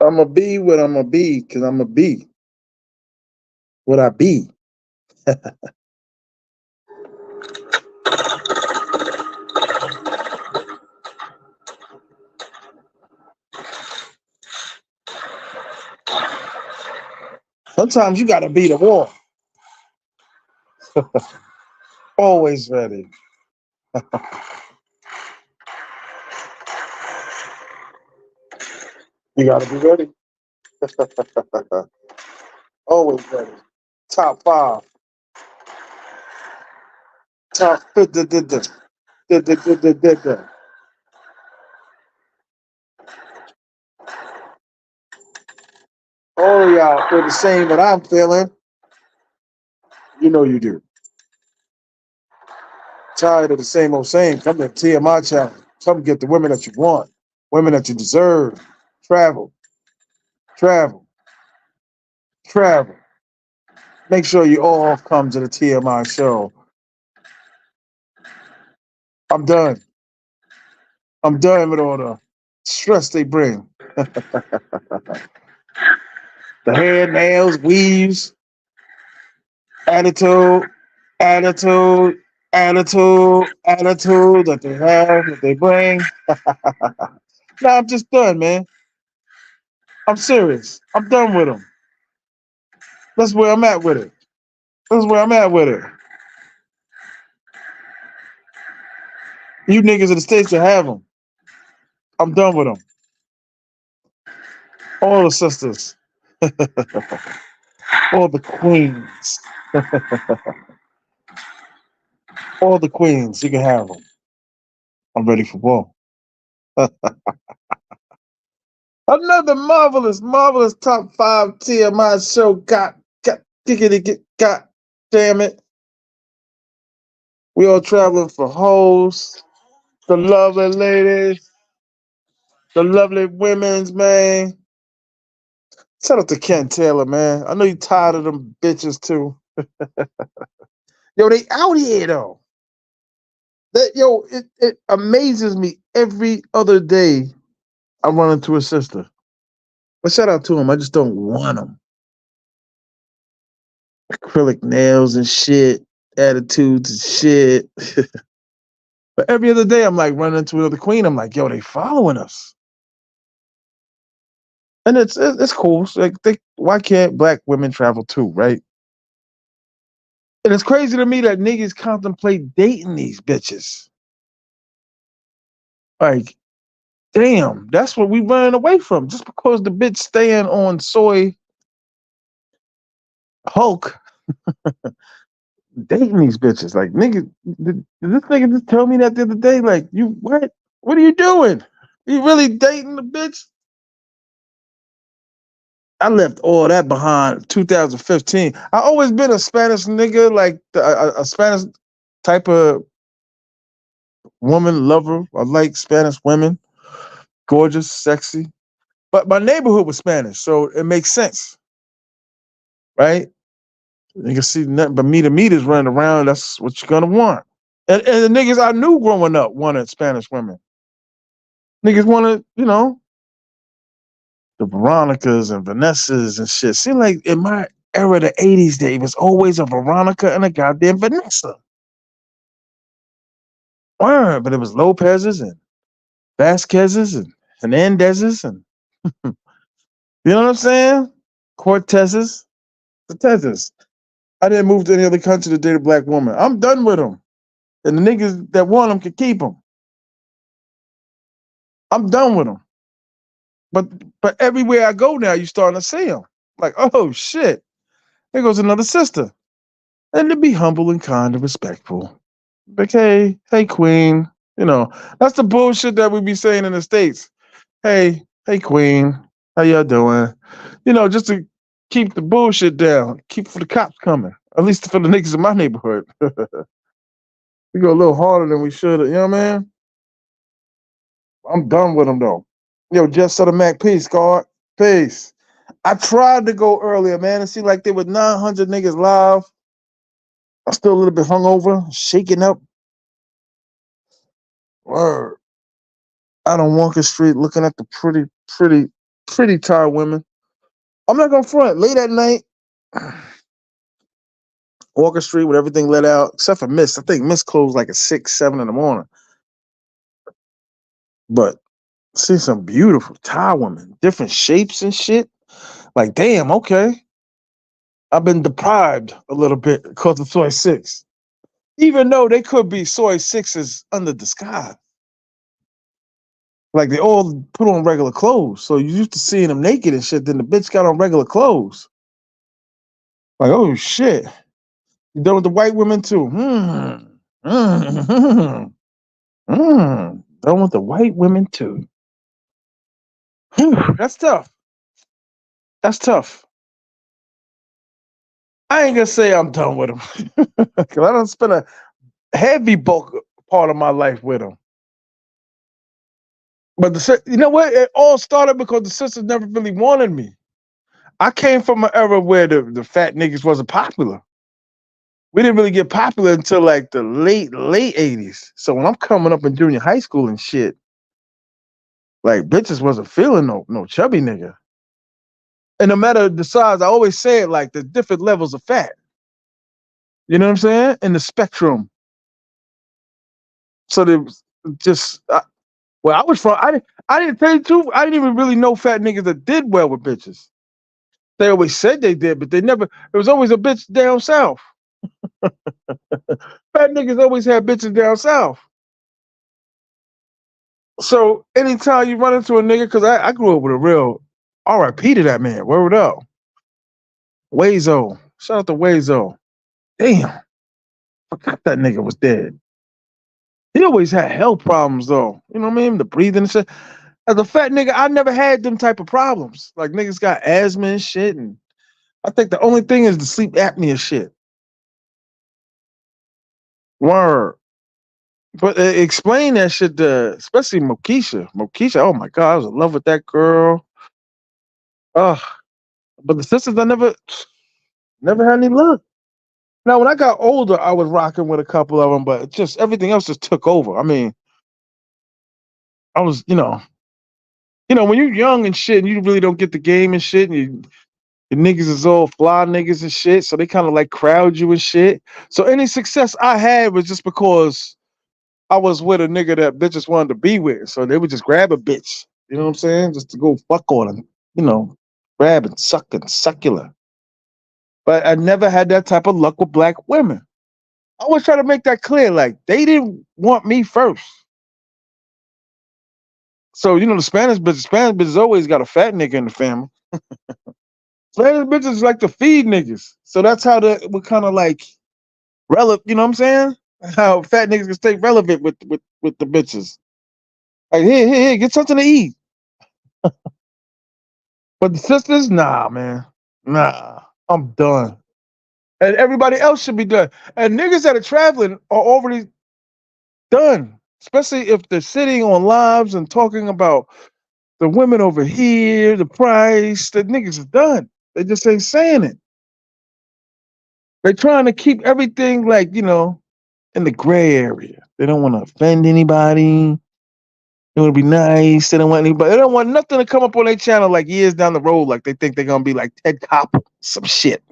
I'ma be what I'ma be, cause I'ma be what I be. Sometimes you gotta be the war. Always ready. You gotta be ready. Always ready. Top five. Top all of y'all feel the same what I'm feeling. You know you do. Tired of the same old same. Come to T.M.I challenge. Come get the women that you want. Women that you deserve. Travel. Travel. Travel. Make sure you all come to the T.M.I show. I'm done. I'm done with all the stress they bring. The hair, nails, weaves, attitude, attitude, attitude that they have, that they bring. Nah, I'm just done, man. I'm serious. I'm done with them. That's where I'm at with it. That's where I'm at with it. You niggas in the States that have them. I'm done with them. All the sisters. All the queens. All the queens. You can have them. I'm ready for war. Another marvelous, marvelous top five TMI show. Got, giggity, got, damn it. We all traveling for hoes, the lovely ladies, the lovely women's, man. Shout out to Ken Taylor, man. I know you tired of them bitches too. Yo, they out here though. It amazes me every other day I run into a sister. But shout out to him. I just don't want them. Acrylic nails and shit, attitudes and shit. But every other day, I'm like running into another queen. I'm like, yo, they following us, and it's cool. It's like, why can't black women travel too, right? And it's crazy to me that niggas contemplate dating these bitches. Like, damn, that's what we running away from. Just because the bitch staying on soy Hulk, dating these bitches. Like, nigga, did this nigga just tell me that the other day? Like, you what? What are you doing? You really dating the bitch? I left all that behind 2015. I always been a Spanish nigga, like a Spanish type of woman lover. I like Spanish women, gorgeous, sexy. But my neighborhood was Spanish, so it makes sense, right? You can see nothing but meters running around. That's what you're gonna want. And the niggas I knew growing up wanted Spanish women. Niggas wanted, the Veronicas and Vanessas and shit. Seemed like in my era, the 80s, there was always a Veronica and a goddamn Vanessa. Word, but it was Lopez's and Vasquez's and Hernandez's and you know what I'm saying? Cortez's, the Tez's. I didn't move to any other country to date a black woman. I'm done with them. And the niggas that want them can keep them. I'm done with them. But everywhere I go now, you starting to see them. Like, oh shit, there goes another sister. And to be humble and kind and respectful. Like, hey, queen. That's the bullshit that we be saying in the States. Hey, queen. How y'all doing? Just to keep the bullshit down. Keep for the cops coming. At least for the niggas in my neighborhood. We go a little harder than we should. You know what I mean? I'm done with them though. Yo, Just Southern Mac, peace, God. Peace. I tried to go earlier, man. It seemed like there were 900 niggas live. I'm still a little bit hungover, shaking up. Word. Out on Walker Street looking at the pretty Pretty tired women. I'm not gonna front. Late at night, Walker Street with everything let out, except for Miss. I think Miss closed like at 6, 7 in the morning. But see some beautiful Thai women, different shapes and shit. Like, damn, okay. I've been deprived a little bit because of soy six. Even though they could be soy sixes under disguise. Like they all put on regular clothes. So you used to seeing them naked and shit, then the bitch got on regular clothes. Like, oh shit. You done with the white women too? Done with the white women too. That's tough. That's tough. I ain't gonna say I'm done with them. Cause I don't spend a heavy bulk part of my life with them. But you know what? It all started because the sisters never really wanted me. I came from an era where the fat niggas wasn't popular. We didn't really get popular until like the late 80s. So when I'm coming up in junior high school and shit, like bitches wasn't feeling no chubby nigga. And no matter the size, I always say it like the different levels of fat. You know what I'm saying? In the spectrum. So there was just where I was from, I didn't tell you the truth. I didn't even really know fat niggas that did well with bitches. They always said they did, but they never. There was always a bitch down south. Fat niggas always had bitches down south. So anytime you run into a nigga, because I grew up with a real R.I.P. to that man. Word up, Wazo. Shout out to Wazo. Damn, forgot that nigga was dead. He always had health problems though. You know what I mean? The breathing and shit. As a fat nigga, I never had them type of problems. Like niggas got asthma and shit, and I think the only thing is the sleep apnea shit. Word. But explain that shit to, especially Mokisha. Mokisha, oh my God, I was in love with that girl. Oh, but the sisters, I never had any luck. Now, when I got older, I was rocking with a couple of them, but just everything else just took over. I mean, I was, when you're young and shit, and you really don't get the game and shit, and your niggas is all fly niggas and shit, so they kind of like crowd you and shit. So any success I had was just because I was with a nigga that bitches wanted to be with. So they would just grab a bitch. You know what I'm saying? Just to go fuck on them. Grab and suck and succulent. But I never had that type of luck with black women. I always try to make that clear. Like, they didn't want me first. So, Spanish bitches always got a fat nigga in the family. Spanish bitches like to feed niggas. So that's how we're kind of like relevant, you know what I'm saying? How fat niggas can stay relevant with the bitches. Like, here, get something to eat. But the sisters, nah, man. Nah, I'm done. And everybody else should be done. And niggas that are traveling are already done. Especially if they're sitting on lives and talking about the women over here, the price. The niggas is done. They just ain't saying it. They're trying to keep everything like, in the gray area. They don't want to offend anybody. They want to be nice. They don't want anybody. They don't want nothing to come up on their channel like years down the road, like they think they're gonna be like Ted Koppel, some shit.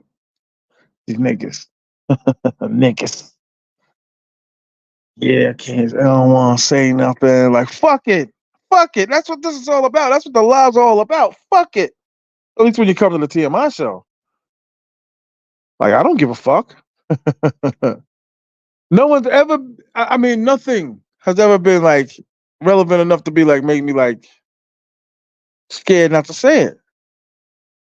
These niggas, niggas. Yeah, I don't want to say nothing. Like fuck it. That's what this is all about. That's what the live's all about. Fuck it. At least when you come to the T.M.I show, like I don't give a fuck. No one's ever. I mean, nothing has ever been like relevant enough to be like make me like scared not to say it.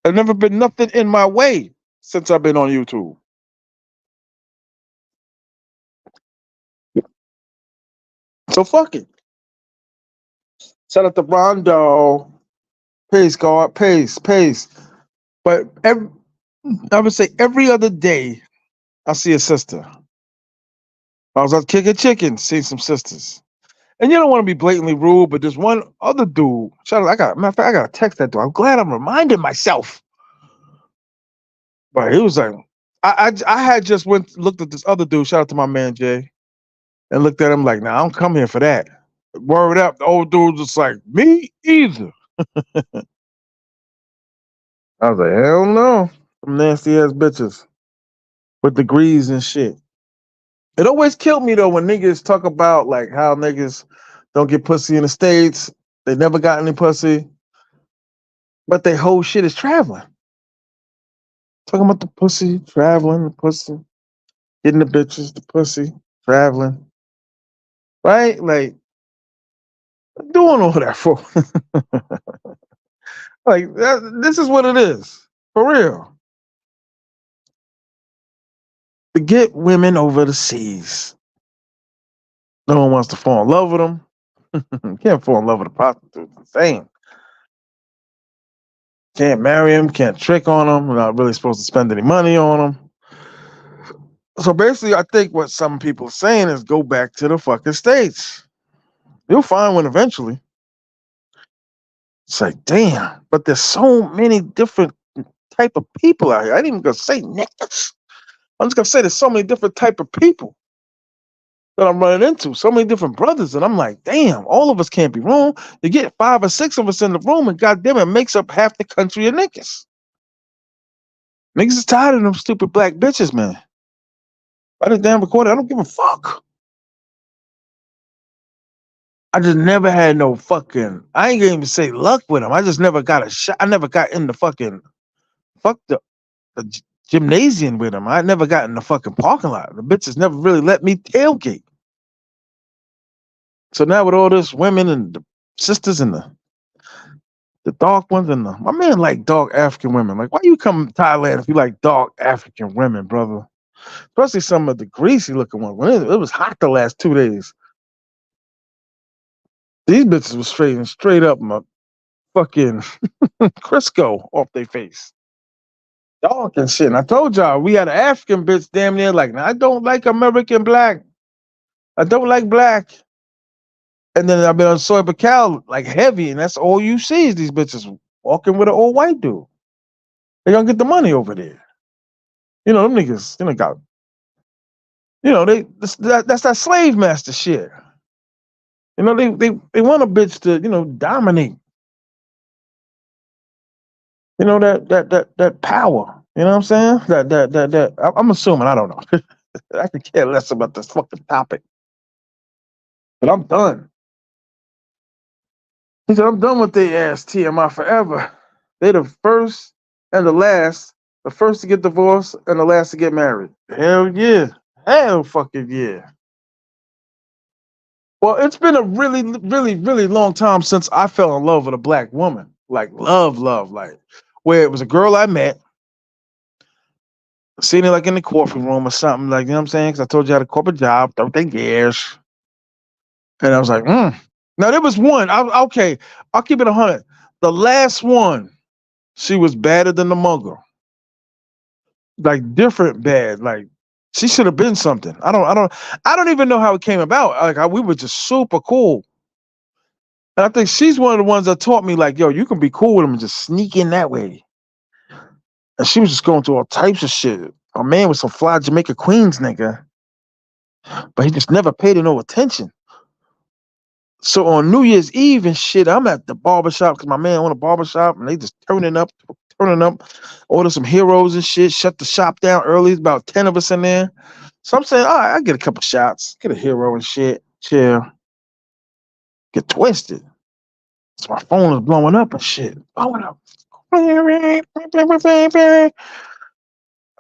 There's never been nothing in my way since I've been on YouTube. So fuck it. Shout out to Rondo. Pace, guard. Pace. But I would say every other day I see a sister. I was out kicking chicken, see some sisters. And you don't want to be blatantly rude, but there's one other dude. Shout out, matter of fact, I got to text that dude. I'm glad I'm reminding myself. But he was like, I had just looked at this other dude. Shout out to my man Jay, and looked at him like, nah, I don't come here for that. Word up, the old dude just like me either. I was like, hell no. Some nasty ass bitches with degrees and shit. It always killed me though when niggas talk about like how niggas don't get pussy in the States. They never got any pussy, but their whole shit is traveling. Talking about the pussy, traveling, the pussy, getting the bitches, the pussy, traveling. Right? Like, doing all that for. Like, this is what it is. For real. To get women over the seas. No one wants to fall in love with them. You can't fall in love with a prostitute. It's insane. Can't marry him, can't trick on him. We're not really supposed to spend any money on him. So basically, I think what some people are saying is go back to the fucking States. You'll find one eventually. It's like, damn, but there's so many different type of people out here. I ain't even gonna say niggas. I'm just gonna say there's so many different type of people that I'm running into. So many different brothers, and I'm like, damn, all of us can't be wrong. You get 5 or 6 of us in the room, and goddamn, it makes up half the country of niggas. Niggas is tired of them stupid black bitches, man. I just damn recorded. I don't give a fuck. I just never had no fucking. I ain't gonna even say luck with them. I just never got a shot. I never got in the fucking fuck the gymnasium with them. I never got in the fucking parking lot. The bitches never really let me tailgate. So now with all this women and the sisters and the dark ones and my man like dark African women. Like, why you come to Thailand if you like dark African women, brother? Especially some of the greasy looking ones. When it was hot the last 2 days. These bitches was straight up my fucking Crisco off their face. Dark and shit. And I told y'all we had an African bitch damn near like, I don't like American black. I don't like black. And then I've been on soy bacal like heavy, and that's all you see is these bitches walking with an old white dude. They gonna get the money over there. You know, them niggas, got, that's that slave master shit. You know, they want a bitch to, dominate. You know, that power. You know what I'm saying? I'm assuming, I don't know. I could care less about this fucking topic. But I'm done. He said, I'm done with their ass T.M.I. forever. They the first and the last, the first to get divorced and the last to get married. Hell yeah. Hell fucking yeah. Well, it's been a really, really, really long time since I fell in love with a black woman. Like love, like where it was a girl I met, seen her like in the coffee room or something, like, you know what I'm saying? Because I told you I had a corporate job, 13 years. And I was like, Now there was one. Okay, I'll keep it 100. The last one, she was badder than the mugger. Like different bad. Like she should have been something. I don't even know how it came about. Like we were just super cool. And I think she's one of the ones that taught me, like, yo, you can be cool with them and just sneak in that way. And she was just going through all types of shit. A man was some fly Jamaica Queens nigga, but he just never paid her no attention. So on New Year's Eve and shit, I'm at the barbershop because my man owned a barbershop and they just turning up, order some heroes and shit, shut the shop down early. It's about 10 of us in there. So I'm saying, all right, I get a couple shots, get a hero and shit, chill, get twisted. So my phone is blowing up and shit. Blowing up. I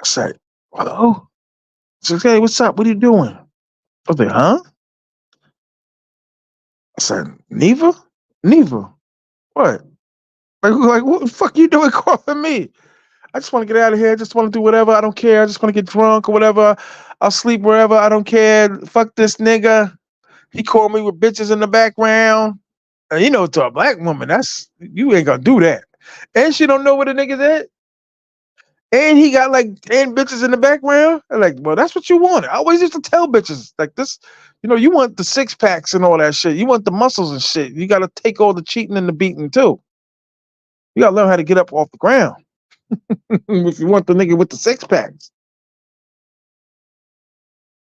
said, hello? She said, hey, what's up? What are you doing? I was like, huh? I said, Neva? Neva? What? Like, what the fuck you doing calling me? I just want to get out of here. I just want to do whatever. I don't care. I just want to get drunk or whatever. I'll sleep wherever. I don't care. Fuck this nigga. He called me with bitches in the background. And to a black woman, you ain't gonna do that. And she don't know where the nigga's at. And he got like 10 bitches in the background. I'm like, well, that's what you wanted. I always used to tell bitches like this, you want the 6-packs and all that shit. You want the muscles and shit. You got to take all the cheating and the beating too. You got to learn how to get up off the ground. If you want the nigga with the 6-packs.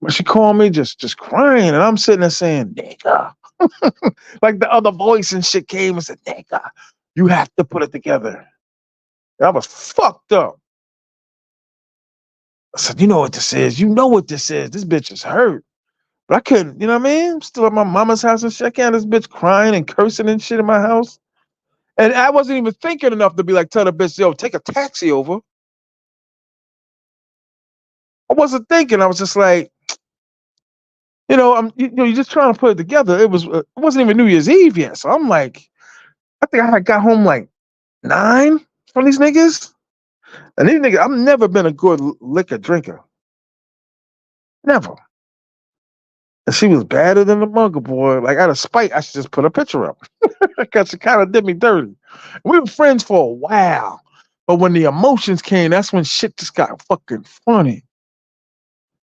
But she called me just crying, and I'm sitting there saying, nigga. Like the other voice and shit came and said, nigga, you have to put it together. And I was fucked up. I said, you know what this is? You know what this is? This bitch is hurt. But I couldn't, you know what I mean? I'm still at my mama's house and shit. I can't have this bitch crying and cursing and shit in my house. And I wasn't even thinking enough to be like, tell the bitch, yo, take a taxi over. I wasn't thinking. I was just like, you're just trying to put it together. It wasn't even New Year's Eve yet. So I'm like, I think I had got home like 9 from these niggas. And these niggas, I've never been a good liquor drinker. Never. And she was badder than the mugger boy. Like out of spite, I should just put a picture up. Because she kind of did me dirty. We were friends for a while. But when the emotions came, that's when shit just got fucking funny.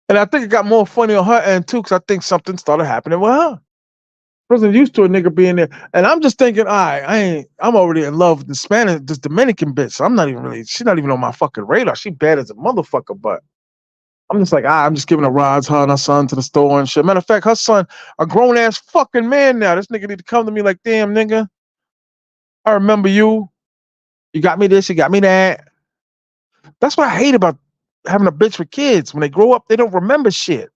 And I think it got more funny on her end too, because I think something started happening with her. I wasn't used to a nigga being there. And I'm just thinking, all right, I'm already in love with the Spanish, this Dominican bitch. So she's not even on my fucking radar. She bad as a motherfucker, but I'm just like, I'm just giving her rides, her and her son to the store and shit. Matter of fact, her son, a grown ass fucking man now. This nigga need to come to me like, damn, nigga, I remember you. You got me this, you got me that. That's what I hate about having a bitch with kids. When they grow up, they don't remember shit.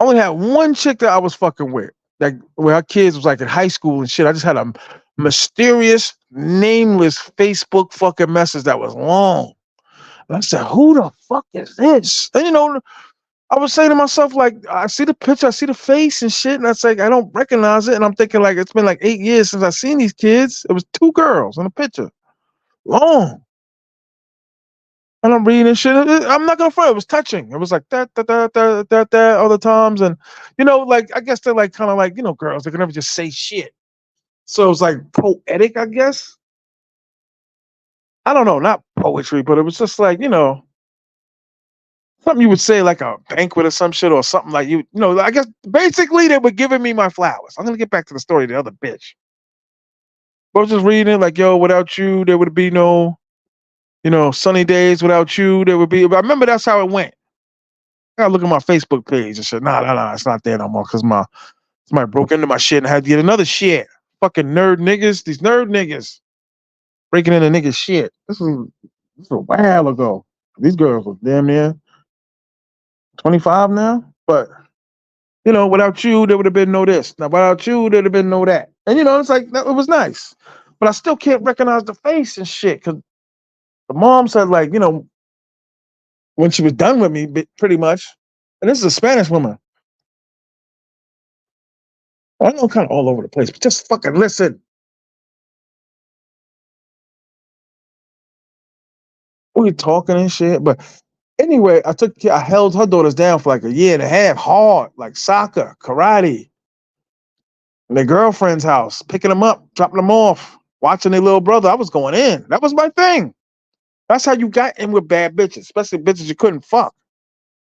I only had one chick that I was fucking with. Like when our kids was like in high school and shit. I just had a mysterious, nameless Facebook fucking message that was long. And I said, who the fuck is this? And I was saying to myself, like, I see the picture, I see the face and shit, and I like, I don't recognize it. And I'm thinking, like, it's been like 8 years since I seen these kids. It was 2 girls in the picture. Long. And I'm reading shit. I'm not gonna front. It was touching. It was like that other times, and like I guess they're like kind of like girls. They can never just say shit. So it was like poetic, I guess. I don't know, not poetry, but it was just like something you would say like a banquet or some shit or something like I guess basically they were giving me my flowers. I'm gonna get back to the story of the other bitch. But I was just reading it like, yo, without you, there would be no, sunny days. Without you, there would be. But I remember that's how it went. I gotta look at my Facebook page and shit. Nah, it's not there no more because somebody broke into my shit and I had to get another shit. Fucking nerd niggas, these nerd niggas breaking into niggas shit. This was a while ago. These girls were damn near 25 now. But without you, there would have been no this. Now, without you, there'd have been no that. And it's like it was nice. But I still can't recognize the face and shit. Cause the mom said, like, when she was done with me, pretty much. And this is a Spanish woman. I know kind of all over the place, but just fucking listen. We talking and shit. But anyway, I held her daughters down for like a year and a half, hard, like soccer, karate, in their girlfriend's house, picking them up, dropping them off, watching their little brother. I was going in. That was my thing. That's how you got in with bad bitches, especially bitches you couldn't fuck.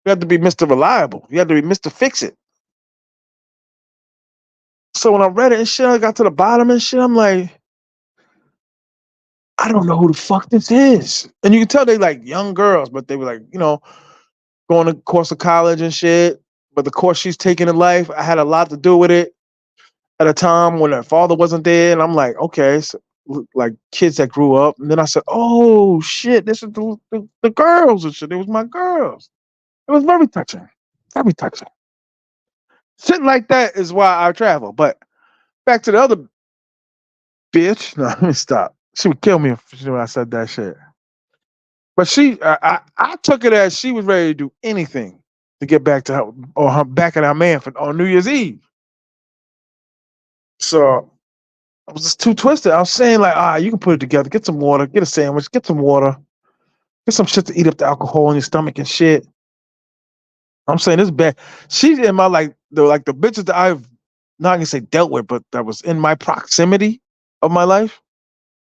You had to be Mr. Reliable. You had to be Mr. Fix It. So when I read it and shit, I got to the bottom and shit. I'm like, I don't know who the fuck this is. And you can tell they like young girls, but they were like, going to course of college and shit. But the course she's taking in life, I had a lot to do with it at a time when her father wasn't there. And I'm like, okay, so, like kids that grew up. And then I said, oh shit, this is the girls and shit. It was my girls. It was very touching. Very touching. Shit like that is why I travel. But back to the other bitch. No, let me stop. She would kill me if she knew I said that shit. But I took it as she was ready to do anything to get back to her or her back at our man on New Year's Eve. So I was just too twisted. I was saying like, you can put it together. Get some water. Get a sandwich. Get some water. Get some shit to eat up the alcohol in your stomach and shit. I'm saying this bad. She's in my the bitches that I've not gonna say dealt with, but that was in my proximity of my life.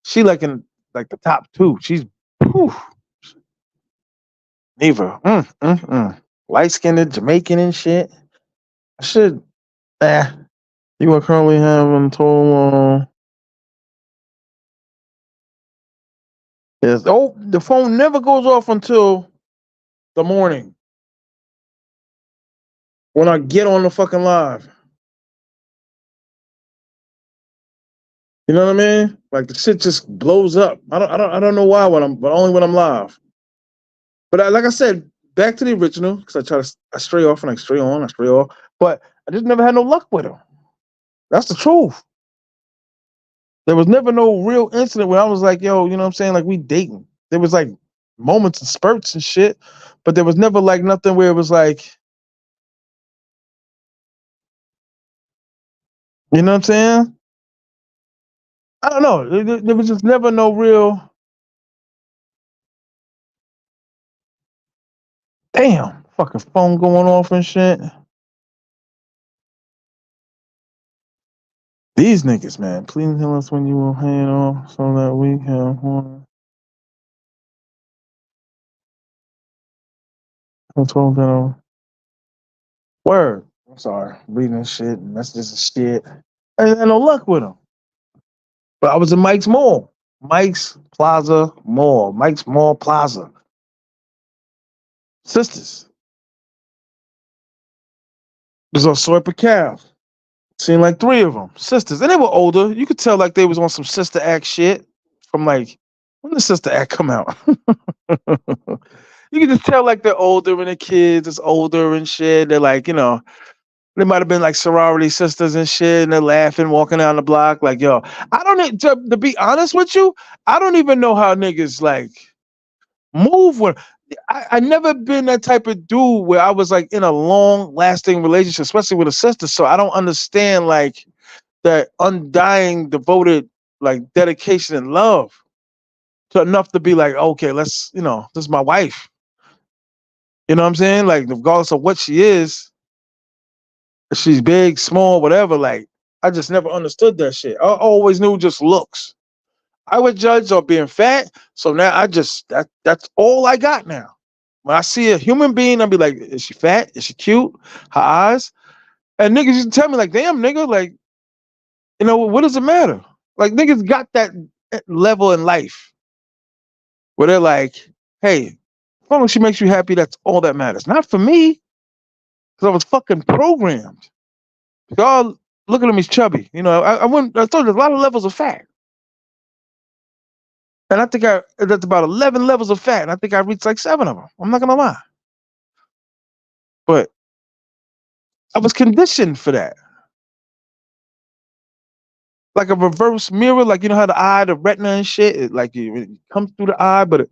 She like in like the top 2. She's whew, Neva. Light skinned Jamaican and shit. I should you are currently having total yes. Oh, the phone never goes off until the morning. When I get on the fucking live. You know what I mean? Like the shit just blows up. I don't know why but only when I'm live. But like I said, back to the original because I stray off and I stray on, I stray off. But I just never had no luck with him. That's the truth. There was never no real incident where I was like, yo, you know what I'm saying? Like we dating. There was like moments and spurts and shit, but there was never like nothing where it was like, you know what I'm saying? I don't know. There was just never no real. Damn, fucking phone going off and shit. These niggas, man. Please tell us when you will hang off so that we can control that. Word. I'm sorry. Reading shit and messages and shit. I ain't had no luck with them. But I was in Mike's Mall. Mike's Plaza Mall. Mike's Mall Plaza. Sisters. Was on Soy Cal. Seen like three of them. Sisters. And they were older. You could tell like they was on some Sister Act shit from like, when did Sister Act come out? You can just tell like they're older and the kids is older and shit. They're like, you know, they might have been like sorority sisters and shit, and they're laughing, walking down the block. Like, yo, I don't need to be honest with you. I don't even know how niggas like move when I never been that type of dude where I was like in a long lasting relationship, especially with a sister. So I don't understand like that undying, devoted, like dedication and love to enough to be like, okay, let's, you know, this is my wife. You know what I'm saying? Like, regardless of what she is, if she's big, small, whatever, like, I just never understood that shit. I always knew just looks. I would judge on being fat. So now that's all I got now. When I see a human being, I'll be like, is she fat? Is she cute? Her eyes? And niggas used to tell me, like, damn, nigga, like, you know, what does it matter? Like, niggas got that level in life where they're like, hey, as long as she makes you happy, that's all that matters. Not for me, because I was fucking programmed. Y'all look at him, he's chubby. You know, I told you there's a lot of levels of fat. And I think that's about 11 levels of fat. And I think I reached like 7 of them. I'm not gonna lie. But I was conditioned for that. Like a reverse mirror, like you know how the eye, the retina and shit, like it comes through the eye, but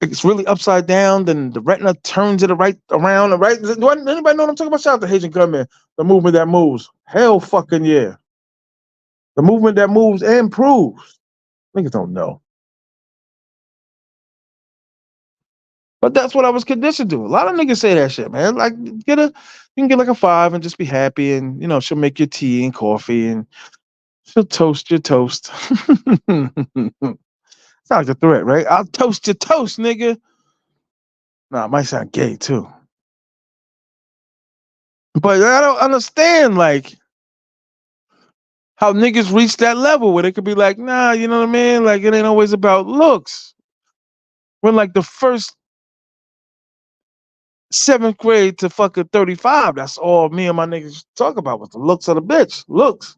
it's really upside down. Then the retina turns it right around. Right? Do anybody know what I'm talking about? Shout out to Haitian Gunman, the movement that moves. Hell fucking yeah. The movement that moves and proves. Niggas don't know. But that's what I was conditioned to. A lot of niggas say that shit, man. Like, you can get like a 5 and just be happy, and you know she'll make your tea and coffee, and she'll toast your toast. Sounds like a threat, right? I'll toast your toast, nigga. Nah, it might sound gay too. But I don't understand like how niggas reach that level where they could be like, nah, you know what I mean? Like it ain't always about looks. When like the first 7th grade to fucking 35, that's all me and my niggas talk about was the looks of the bitch. Looks.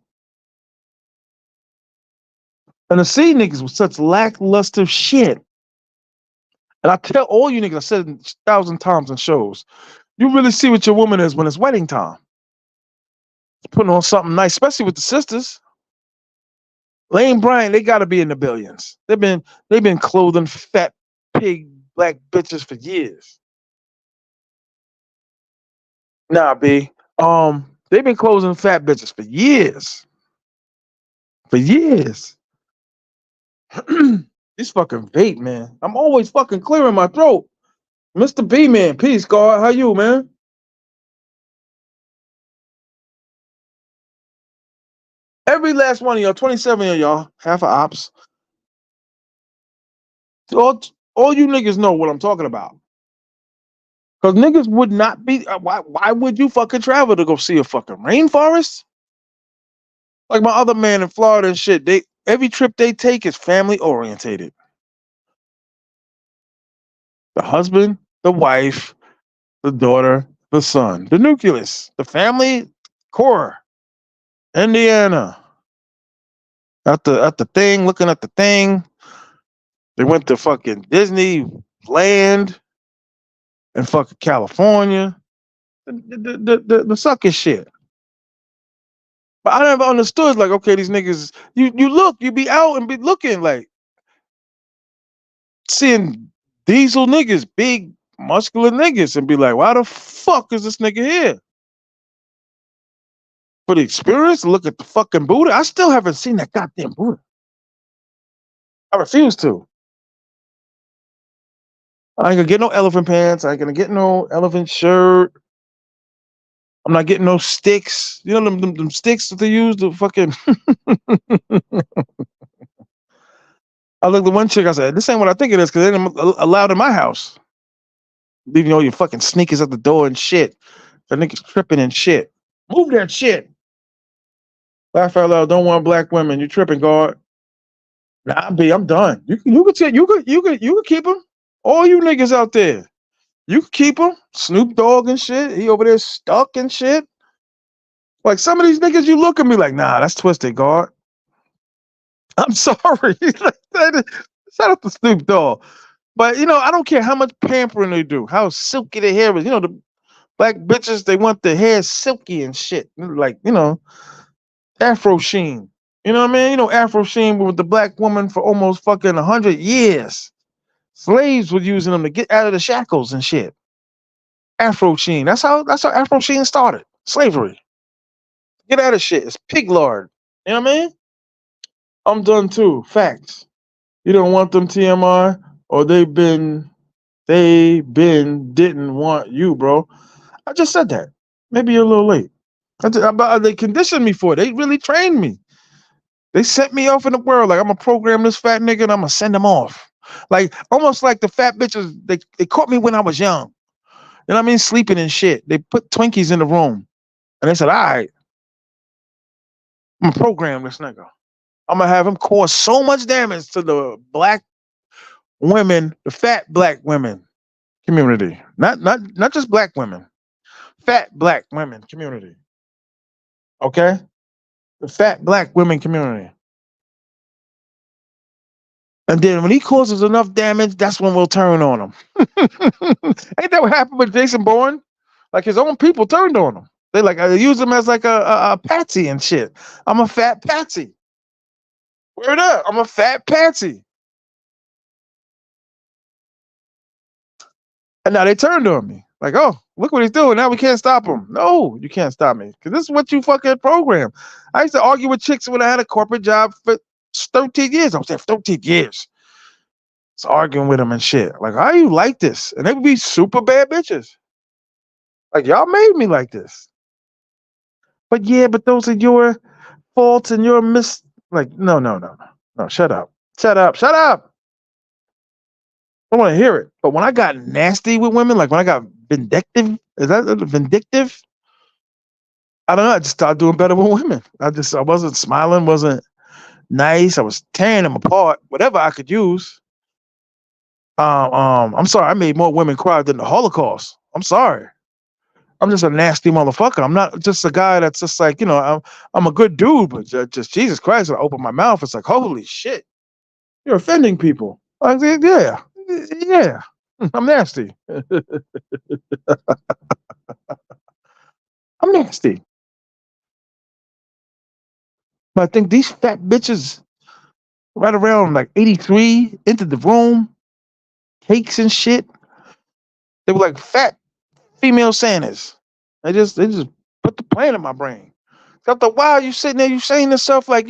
And to see niggas with such lackluster shit. And I tell all you niggas, I said it 1,000 times in shows, you really see what your woman is when it's wedding time. Putting on something nice, especially with the sisters. Lane Bryant, they gotta be in the billions. They've been clothing fat pig black bitches for years. Nah, B. They've been closing fat bitches for years. For years. This fucking vape, man. I'm always fucking clearing my throat. Mr. B, man. Peace, God. How you, man? Every last one of y'all, 27 of y'all, half of ops. All, all you niggas know what I'm talking about. Because niggas would not be. Why would you fucking travel to go see a fucking rainforest? Like my other man in Florida and shit. Every trip they take is family orientated. The husband, the wife, the daughter, the son, the nucleus, the family core. Indiana. At the thing, looking at the thing. They went to fucking Disney Land in fucking California. The sucker shit. But I never understood, like, okay, these niggas, you be out and be looking, like, seeing diesel niggas, big, muscular niggas, and be like, why the fuck is this nigga here? For the experience, look at the fucking Buddha. I still haven't seen that goddamn Buddha. I refuse to. I ain't gonna get no elephant pants. I ain't gonna get no elephant shirt. I'm not getting no sticks. You know them sticks that they use to fucking. I looked at one chick. I said, "This ain't what I think it is, because it ain't allowed in my house. Leaving all your fucking sneakers at the door and shit. The niggas tripping and shit. Move that shit. Laugh out loud. Don't want black women. You tripping, guard. Nah, B, I'm done. You could keep them. All you niggas out there, you could keep them. Snoop Dogg and shit. He over there stuck and shit. Like some of these niggas, you look at me like, nah, that's twisted, guard. I'm sorry. Shout out to Snoop Dogg. But I don't care how much pampering they do, how silky the hair is. The black bitches, they want the hair silky and shit. Like, Afro sheen. You know what I mean? Afro sheen with the black woman for almost fucking 100 years. Slaves were using them to get out of the shackles and shit. Afro sheen. That's how Afro sheen started. Slavery. Get out of shit. It's pig lard. You know what I mean? I'm done too. Facts. You don't want them, T.M.I, or they didn't want you, bro. I just said that. Maybe you're a little late. They conditioned me for it. They really trained me. They sent me off in the world. Like, I'm gonna program this fat nigga and I'm gonna send him off. Like, almost like the fat bitches, they caught me when I was young. You know what I mean? Sleeping and shit. They put Twinkies in the room. And they said, all right, I'm gonna program this nigga. I'm gonna have him cause so much damage to the black women, the fat black women community. Not just black women. Fat black women community. Okay? The fat black women community. And then when he causes enough damage, that's when we'll turn on him. Ain't that what happened with Jason Bourne? Like, his own people turned on him. They use him as like a patsy and shit. I'm a fat patsy. Word up. I'm a fat patsy. And now they turned on me. Like, oh, look what he's doing. Now we can't stop him. No, you can't stop me. Because this is what you fucking program. I used to argue with chicks when I had a corporate job for 13 years. I was there for 13 years. It's arguing with them and shit. Like, how you like this? And they would be super bad bitches. Like, y'all made me like this. But yeah, but those are your faults and your like, no. No, shut up. Shut up. Shut up. I want to hear it. But when I got nasty with women, like when I got vindictive, is that vindictive? I don't know. I just started doing better with women. I wasn't smiling, wasn't nice. I was tearing them apart, whatever I could use. I'm sorry. I made more women cry than the Holocaust. I'm sorry. I'm just a nasty motherfucker. I'm not just a guy that's just like, I'm a good dude, but just Jesus Christ, when I open my mouth, it's like, holy shit, you're offending people. Like, yeah, I'm nasty. I'm nasty. But I think these fat bitches right around like 83 entered the room, cakes and shit. They were like fat female Santas. They just put the plan in my brain. After a while, you sitting there, you saying this stuff like,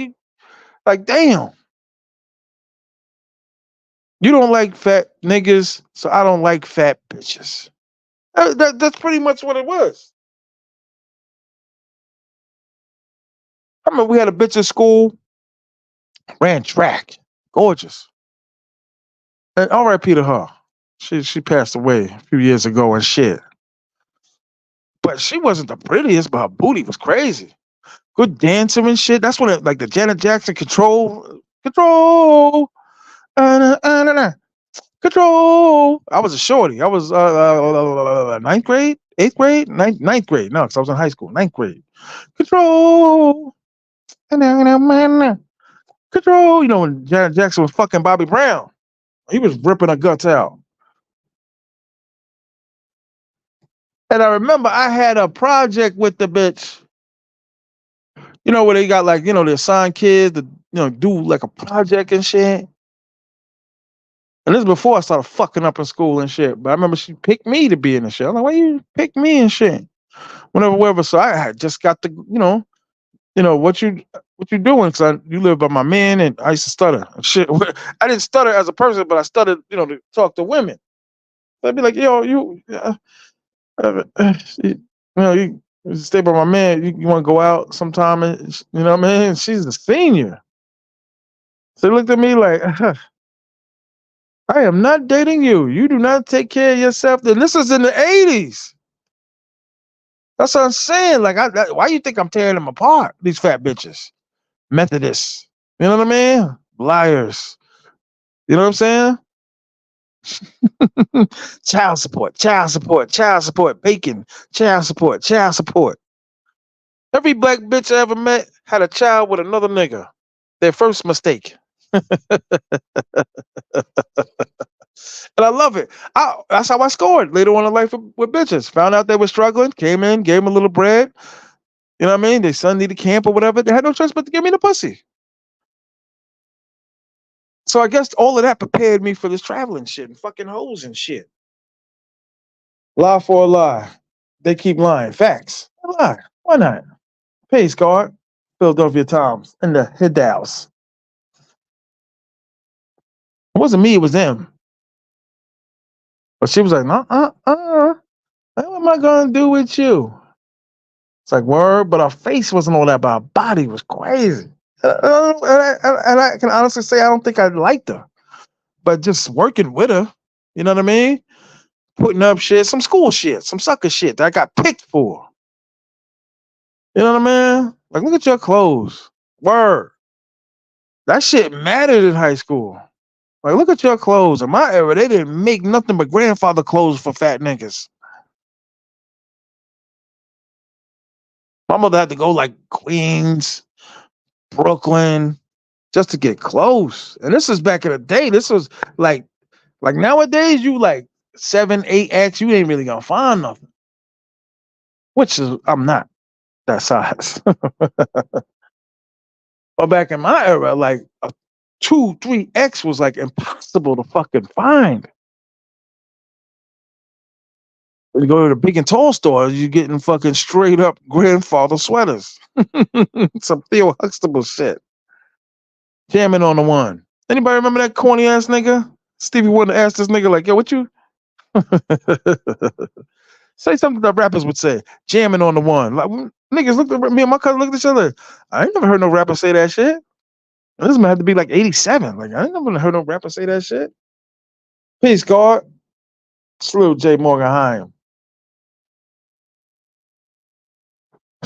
damn. You don't like fat niggas, so I don't like fat bitches. That's pretty much what it was. I remember we had a bitch at school, ran track, gorgeous. And R.I.P. to her. She passed away a few years ago and shit. But she wasn't the prettiest, but her booty was crazy. Good dancer and shit. That's when like the Janet Jackson control, control. I was a shorty. I was ninth grade, eighth grade, ninth grade. No, because I was in high school. Ninth grade. Control. control. You know, when Janet Jackson was fucking Bobby Brown, he was ripping her guts out. And I remember I had a project with the bitch. You know, where they got like, you know, they assign kids to, do like a project and shit. And this is before I started fucking up in school and shit. But I remember she picked me to be in the shit. I'm like, why you pick me and shit? Whenever. So I had just got the, what you doing? Cause you live by my man, and I used to stutter and shit. I didn't stutter as a person, but I stuttered, to talk to women. So I'd be like, yo, you stay by my man. You want to go out sometime? And, you know what I mean? She's a senior. So they looked at me like, I am not dating you. You do not take care of yourself. Then this is in the 80s. That's what I'm saying. Like, why you think I'm tearing them apart? These fat bitches, Methodists. You know what I mean? Liars. You know what I'm saying? Child support, child support, child support, bacon, child support, child support. Every black bitch I ever met had a child with another nigga. Their first mistake. And I love it. That's how I scored later on in life with bitches. Found out they were struggling, came in, gave them a little bread. You know what I mean? Their son needed camp or whatever. They had no choice but to give me the pussy. So I guess all of that prepared me for this traveling shit and fucking hoes and shit. Lie for a lie. They keep lying. Facts. A lie. Why not? Pace card. Philadelphia Times in the Hidhouse. It wasn't me, it was them. But she was like, what am I gonna do with you? It's like, word, but her face wasn't all that, but her body was crazy. And I can honestly say I don't think I liked her. But just working with her, you know what I mean? Putting up shit, some school shit, some sucker shit that I got picked for. You know what I mean? Like, look at your clothes. Word. That shit mattered in high school. Like, look at your clothes. In my era, they didn't make nothing but grandfather clothes for fat niggas. My mother had to go like Queens, Brooklyn, just to get close. And this is back in the day. This was like nowadays, you like 7, 8X, you ain't really gonna find nothing. Which is I'm not that size. But back in my era, like a 2, 3X was like impossible to fucking find. When you go to the big and tall stores, you're getting fucking straight up grandfather sweaters. Some Theo Huxtable shit. Jamming on the one. Anybody remember that corny ass nigga? Stevie Wonder asked this nigga, like, yo, what you say something that rappers would say. Jamming on the one. Like niggas looked at me and my cousin looked at each other. I ain't never heard no rapper say that shit. And this man had to be like 87. Like, I ain't never heard no rapper say that shit. Peace, God. Salute J. Morgan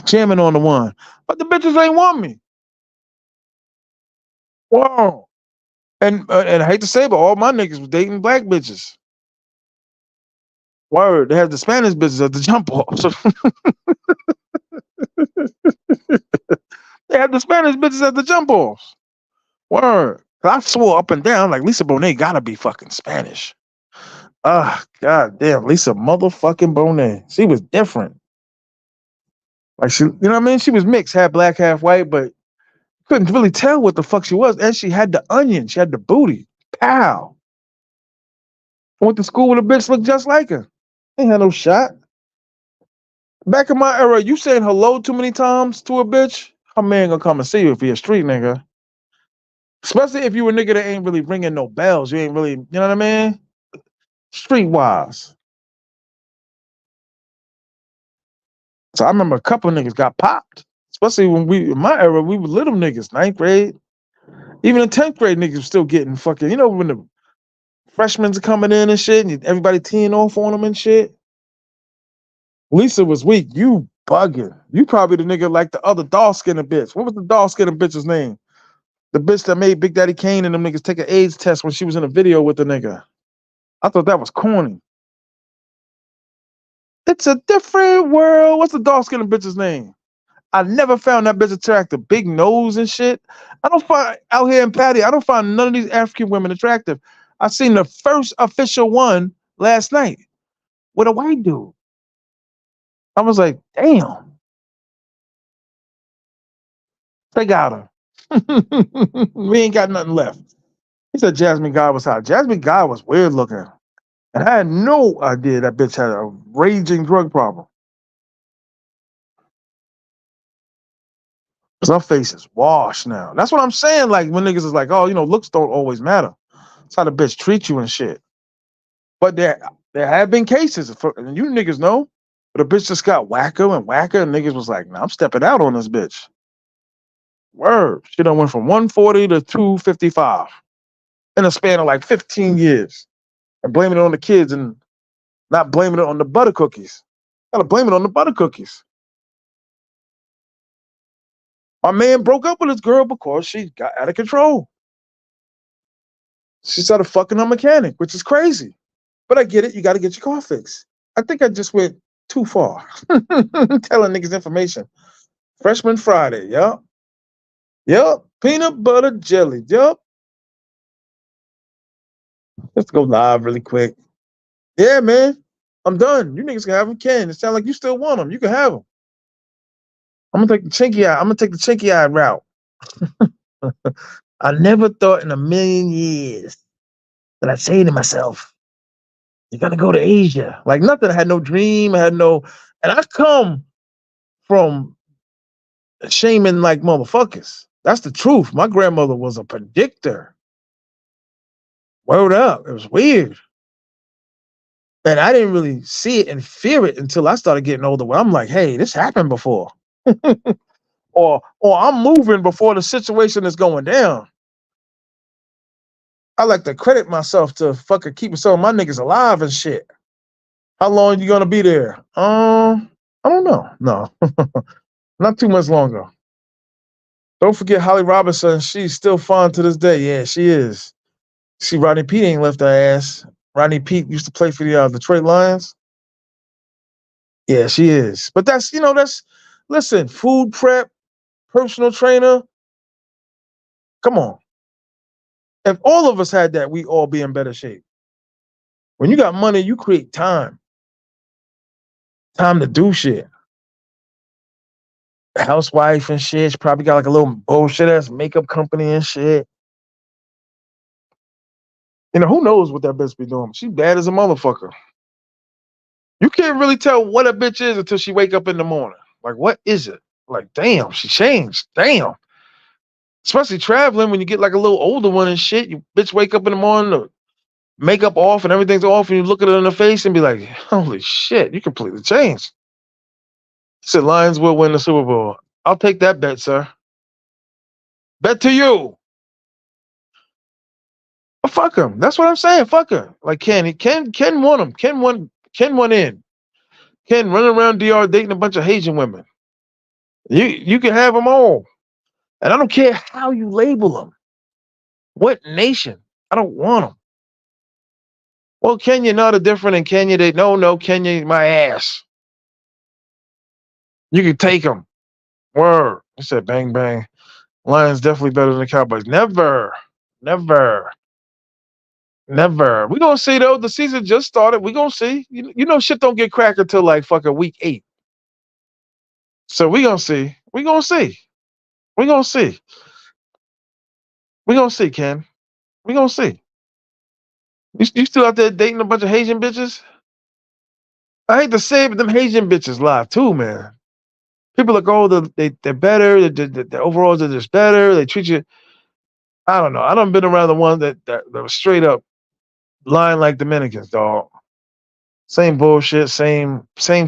Jamming on the one. But the bitches ain't want me. Wow. And I hate to say, but all my niggas was dating black bitches. Word. They had the Spanish bitches at the jump off. So they had the Spanish bitches at the jump offs. Word. I swore up and down like Lisa Bonet gotta be fucking Spanish. God damn, Lisa motherfucking Bonet. She was different. Like she, you know what I mean? She was mixed, half black, half white, but couldn't really tell what the fuck she was. And she had the onion. She had the booty. Pow. Went to school with a bitch looked just like her. Ain't had no shot. Back in my era, you saying hello too many times to a bitch, her man gonna come and see you if you're a street nigga. Especially if you a nigga that ain't really ringing no bells. You ain't really, you know what I mean? Streetwise. So I remember a couple of niggas got popped. Especially when in my era, we were little niggas, 9th grade. Even in 10th grade, niggas was still getting fucking, when the freshmen are coming in and shit, and everybody teeing off on them and shit. Lisa was weak. You bugging. You probably the nigga like the other dark-skinned bitch. What was the dark-skinned bitch's name? The bitch that made Big Daddy Kane and them niggas take an AIDS test when she was in a video with the nigga. I thought that was corny. It's a different world. What's the dark-skinned bitch's name? I never found that bitch attractive. Big nose and shit. I don't find out here in Pattaya, I don't find none of these African women attractive. I seen the first official one last night with a white dude. I was like, damn, they got her. We ain't got nothing left. He said Jasmine Guy was hot. Jasmine Guy was weird looking. And I had no idea that bitch had a raging drug problem. Cause her face is washed now. That's what I'm saying. Like when niggas is like, oh, looks don't always matter. It's how the bitch treats you and shit. But there have been cases, and you niggas know, but the bitch just got whacker and whacker, and niggas was like, nah, I'm stepping out on this bitch. Word. She done went from 140 to 255 in a span of like 15 years. And blaming it on the kids and not blaming it on the butter cookies. Gotta blame it on the butter cookies. My man broke up with his girl because she got out of control. She started fucking her mechanic, which is crazy. But I get it. You got to get your car fixed. I think I just went too far telling niggas information. Freshman Friday. Yup. Yup. Peanut butter jelly. Yup. Let's go live really quick. Yeah, man. I'm done. You niggas can have them. Ken. It sounds like you still want them. You can have them. I'm gonna take the chinky eye. I'm gonna take the chinky eye route. I never thought in a million years that I'd say to myself, "You're gonna go to Asia." Like nothing. I had no dream. I had no, and I come from shaming like motherfuckers. That's the truth. My grandmother was a predictor. Word up. It was weird. And I didn't really see it and fear it until I started getting older. Where I'm like, hey, this happened before. or I'm moving before the situation is going down. I like to credit myself to fucking keeping some of my niggas alive and shit. How long you gonna be there? I don't know. No. Not too much longer. Don't forget Holly Robinson. She's still fun to this day. Yeah, she is. See, Rodney Pete ain't left her ass. Rodney Pete used to play for the Detroit Lions. Yeah, she is. But listen, food prep, personal trainer. Come on. If all of us had that, we all be in better shape. When you got money, you create time. Time to do shit. Housewife and shit. She probably got like a little bullshit ass makeup company and shit. Who knows what that bitch be doing? She bad as a motherfucker. You can't really tell what a bitch is until she wake up in the morning. Like, what is it? Like, damn, she changed. Damn. Especially traveling when you get like a little older one and shit. You bitch wake up in the morning, the makeup off and everything's off, and you look at her in the face and be like, holy shit, you completely changed. She said Lions will win the Super Bowl. I'll take that bet, sir. Bet to you. Well, fuck him. That's what I'm saying. Fuck him. Like Ken won him. Ken won in. Ken running around DR dating a bunch of Haitian women. You can have them all. And I don't care how you label them. What nation? I don't want them. Well, Kenya not a different in Kenya. No, Kenya, my ass. You can take them. Word. He said bang, bang. Lions definitely better than the Cowboys. Never. Never. Never. We gonna see though. The season just started. We gonna see. You know shit don't get cracked until like fucking week 8. So we gonna see. We gonna see. We gonna see. We gonna see, Ken. We gonna see. You still out there dating a bunch of Haitian bitches? I hate to say it, but them Haitian bitches live too, man. People like, oh, they're better. The overalls are just better. They treat you. I don't know. I done been around the one that was straight up lying like Dominicans, dog. Same bullshit. Same. Same.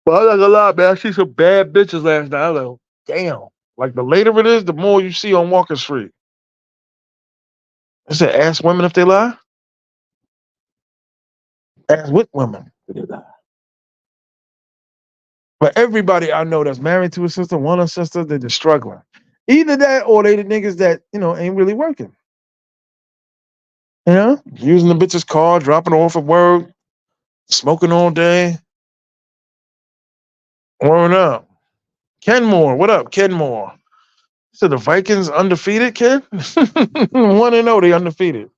But I'm not gonna lie, man. I see some bad bitches last night. I was like, damn. Like the later it is, the more you see on Walker Street. I said, ask women if they lie. Ask with women if they lie. But everybody I know that's married to a sister, want a sister, they're just struggling. Either that or they the niggas that, ain't really working. Using the bitch's car, dropping her off at work, smoking all day. Warming up. Kenmore, what up, Kenmore? So the Vikings undefeated, kid? 1-0, they undefeated.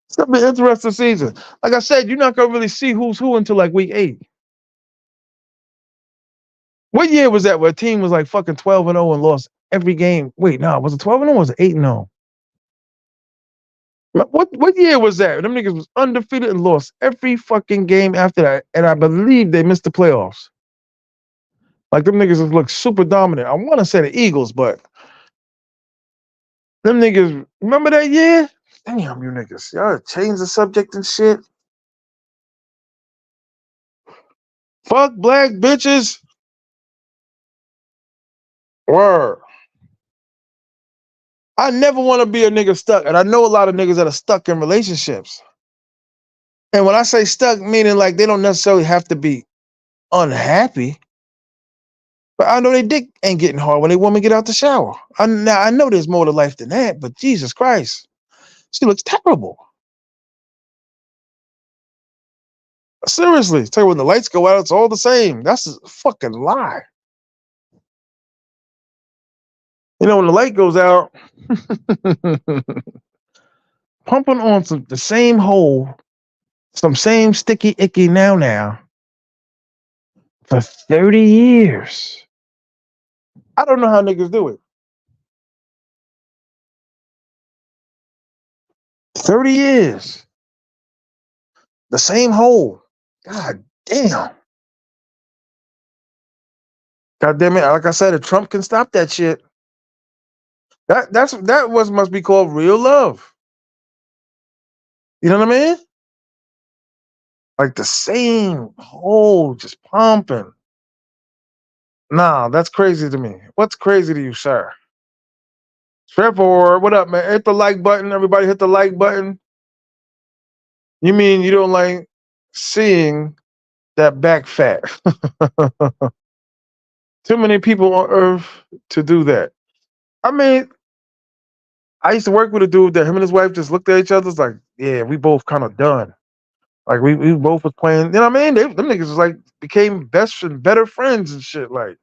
It's gonna be an interesting season. Like I said, you're not gonna really see who's who until like week 8. What year was that where a team was like fucking 12-0 and lost every game? Wait, no, was it 12-0 or was it 8-0? What year was that? Them niggas was undefeated and lost every fucking game after that, and I believe they missed the playoffs. Like them niggas just look super dominant. I want to say the Eagles, but them niggas. Remember that year? Damn, you niggas, y'all change the subject and shit. Fuck black bitches. Word. I never want to be a nigga stuck, and I know a lot of niggas that are stuck in relationships. And when I say stuck, meaning like they don't necessarily have to be unhappy, but I know they dick ain't getting hard when they woman get out the shower. Now I know there's more to life than that, but Jesus Christ, she looks terrible. Seriously, tell you when the lights go out, it's all the same. That's a fucking lie. When the light goes out, pumping on the same hole, some same sticky icky now for 30 years. I don't know how niggas do it. 30 years. The same hole. God damn. God damn it. Like I said, if Trump can stop that shit, that must be called real love. You know what I mean? Like the same hole just pumping. Nah, that's crazy to me. What's crazy to you, sir? Trevor, what up, man? Hit the like button. Everybody hit the like button. You mean you don't like seeing that back fat? Too many people on earth to do that. I mean, I used to work with a dude that him and his wife just looked at each other. It's like, yeah, we both kind of done. Like we both was playing. You know what I mean? Them niggas was like became best and better friends and shit. Like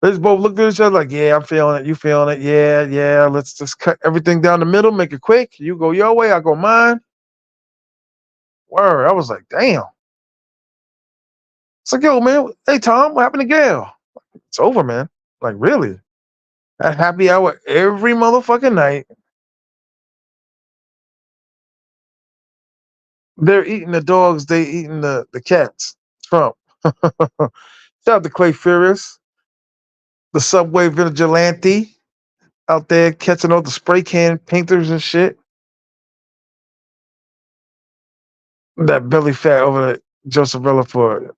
they just both looked at each other like, yeah, I'm feeling it. You feeling it? Yeah, yeah. Let's just cut everything down the middle, make it quick. You go your way, I go mine. Word. I was like, damn. It's like, yo, man. Hey, Tom, what happened to Gail? It's over, man. Like, really? That happy hour every motherfucking night. They're eating the dogs. They eating the cats. Trump. Shout out to Clay Furious, the subway vigilante out there catching all the spray can painters and shit. That belly fat over there, Joseph Rutherford.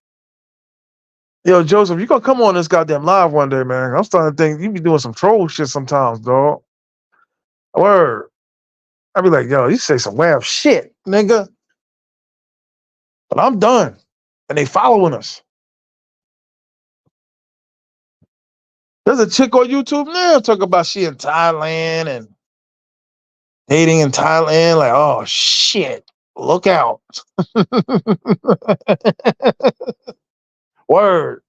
Yo, Joseph, you gonna come on this goddamn live one day, man. I'm starting to think you be doing some troll shit sometimes, dog. Word. I be like, yo, you say some wild shit, nigga. But I'm done. And they following us. There's a chick on YouTube now talking about she in Thailand and dating in Thailand. Like, oh shit. Look out. Word.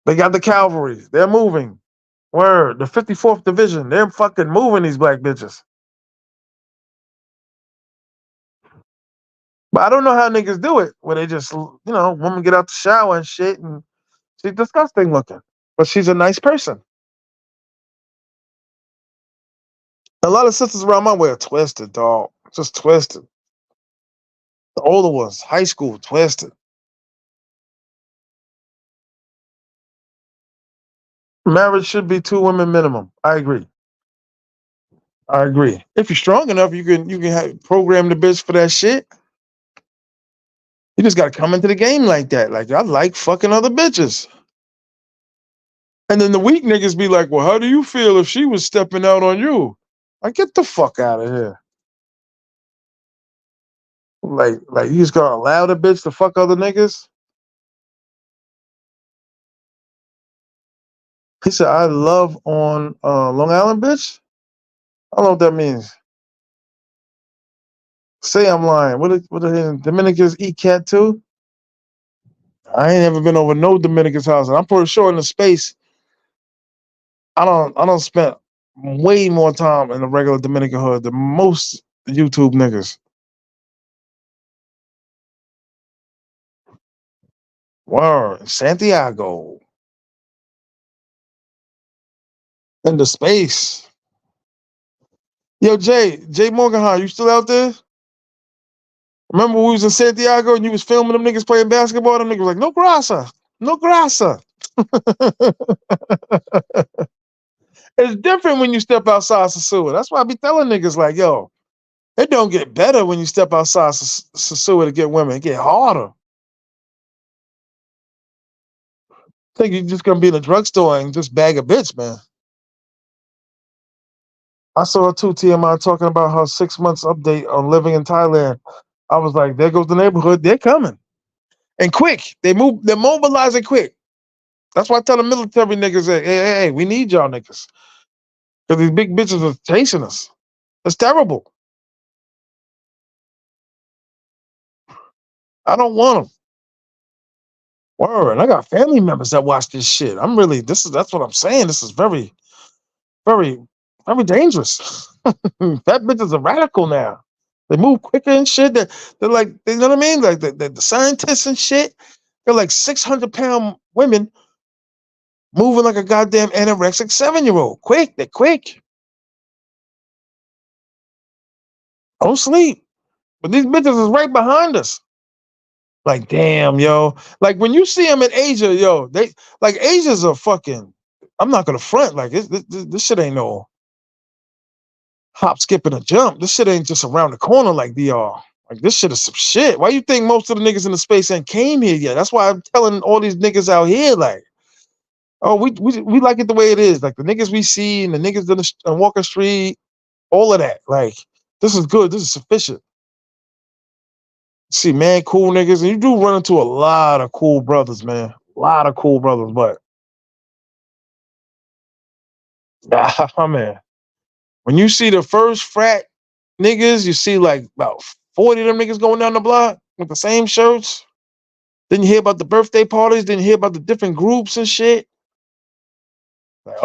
They got the cavalry. They're moving. Word. The 54th Division. They're fucking moving these black bitches. But I don't know how niggas do it where they just, woman get out the shower and shit and she's disgusting looking. But she's a nice person. A lot of sisters around my way are twisted, dog. Just twisted. The older ones, high school, twisted. Marriage should be 2 women minimum. I agree. I agree. If you're strong enough, you can program the bitch for that shit. You just gotta come into the game like that. Like I like fucking other bitches. And then the weak niggas be like, well, how do you feel if she was stepping out on you? Like, get the fuck out of here. Like you just gonna allow the bitch to fuck other niggas? He said, I love on Long Island, bitch. I don't know what that means. Say I'm lying. What the Dominicans eat cat too? I ain't ever been over no Dominican's house, and I'm pretty sure in the space I don't spend way more time in the regular Dominican hood than most YouTube niggas. Word, Santiago in the space. Yo, Jay Morgan, you still out there? Remember we was in Santiago and you was filming them niggas playing basketball? Them niggas was like, no grasa, no grasa. It's different when you step outside Sasua. That's why I be telling niggas like, yo, it don't get better when you step outside Sasua to get women. It get harder. Think you're just gonna be in a drugstore and just bag a bitch, man. I saw too T.M.I talking about her 6 months update on living in Thailand. I was like, there goes the neighborhood. They're coming. And quick. They're mobilizing quick. That's why I tell the military niggas, hey, we need y'all niggas. Because these big bitches are chasing us. It's terrible. I don't want them. Word. I got family members that watch this shit. That's what I'm saying. This is very, very, very dangerous. That bitches are radical now. They move quicker and shit. They're like, you know what I mean? Like the scientists and shit. They're like 600-pound women moving like a goddamn anorexic 7-year-old. Quick, they're quick. Don't sleep. But these bitches is right behind us. Like, damn, yo. Like when you see them in Asia, yo, they like Asia's a fucking. I'm not gonna front. Like this shit ain't no hop, skip, and a jump. This shit ain't just around the corner like DR. Like this shit is some shit. Why you think most of the niggas in the space ain't came here yet? That's why I'm telling all these niggas out here, like, oh, we like it the way it is. Like the niggas we see and the niggas on Walker Street, all of that. Like, this is good. This is sufficient. See, man, cool niggas, and you do run into a lot of cool brothers, man. A lot of cool brothers, but man, when you see the first frat niggas, you see like about 40 of them niggas going down the block with the same shirts. Then you hear about the birthday parties. Then you hear about the different groups and shit. Like,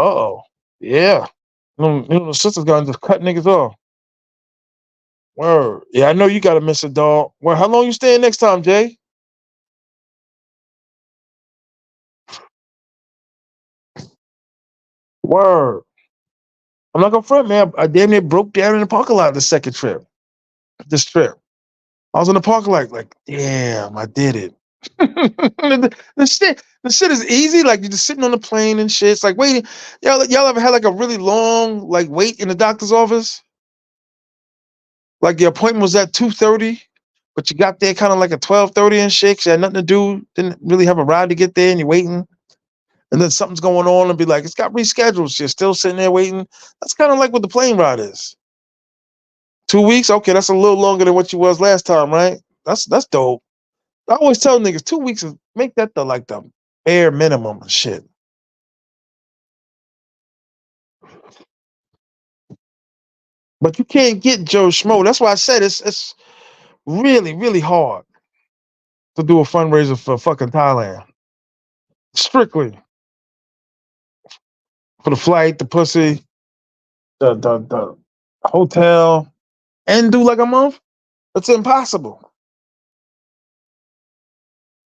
yeah. The sisters gonna just cut niggas off. Word. Yeah, I know you gotta miss a dog. Well, how long you staying next time, Jay? Word. I'm not gonna front, man. I damn near broke down in the parking lot the second trip. This trip. I was in the parking lot, like, damn, I did it. The shit is easy. Like you're just sitting on the plane and shit. It's like waiting. Y'all ever had like a really long like wait in the doctor's office? Like your appointment was at 2:30, but you got there kind of like at 12:30 and shit. 'Cause you had nothing to do. Didn't really have a ride to get there, and you're waiting. And then something's going on, and be like, it's got rescheduled. So you're still sitting there waiting. That's kind of like what the plane ride is. 2 weeks, okay, that's a little longer than what you was last time, right? That's dope. I always tell niggas 2 weeks is make that the bare minimum and shit. But you can't get Joe Schmo. That's why I said it's really, really hard to do a fundraiser for fucking Thailand. Strictly for the flight, the pussy, the hotel, and do like a month. It's impossible.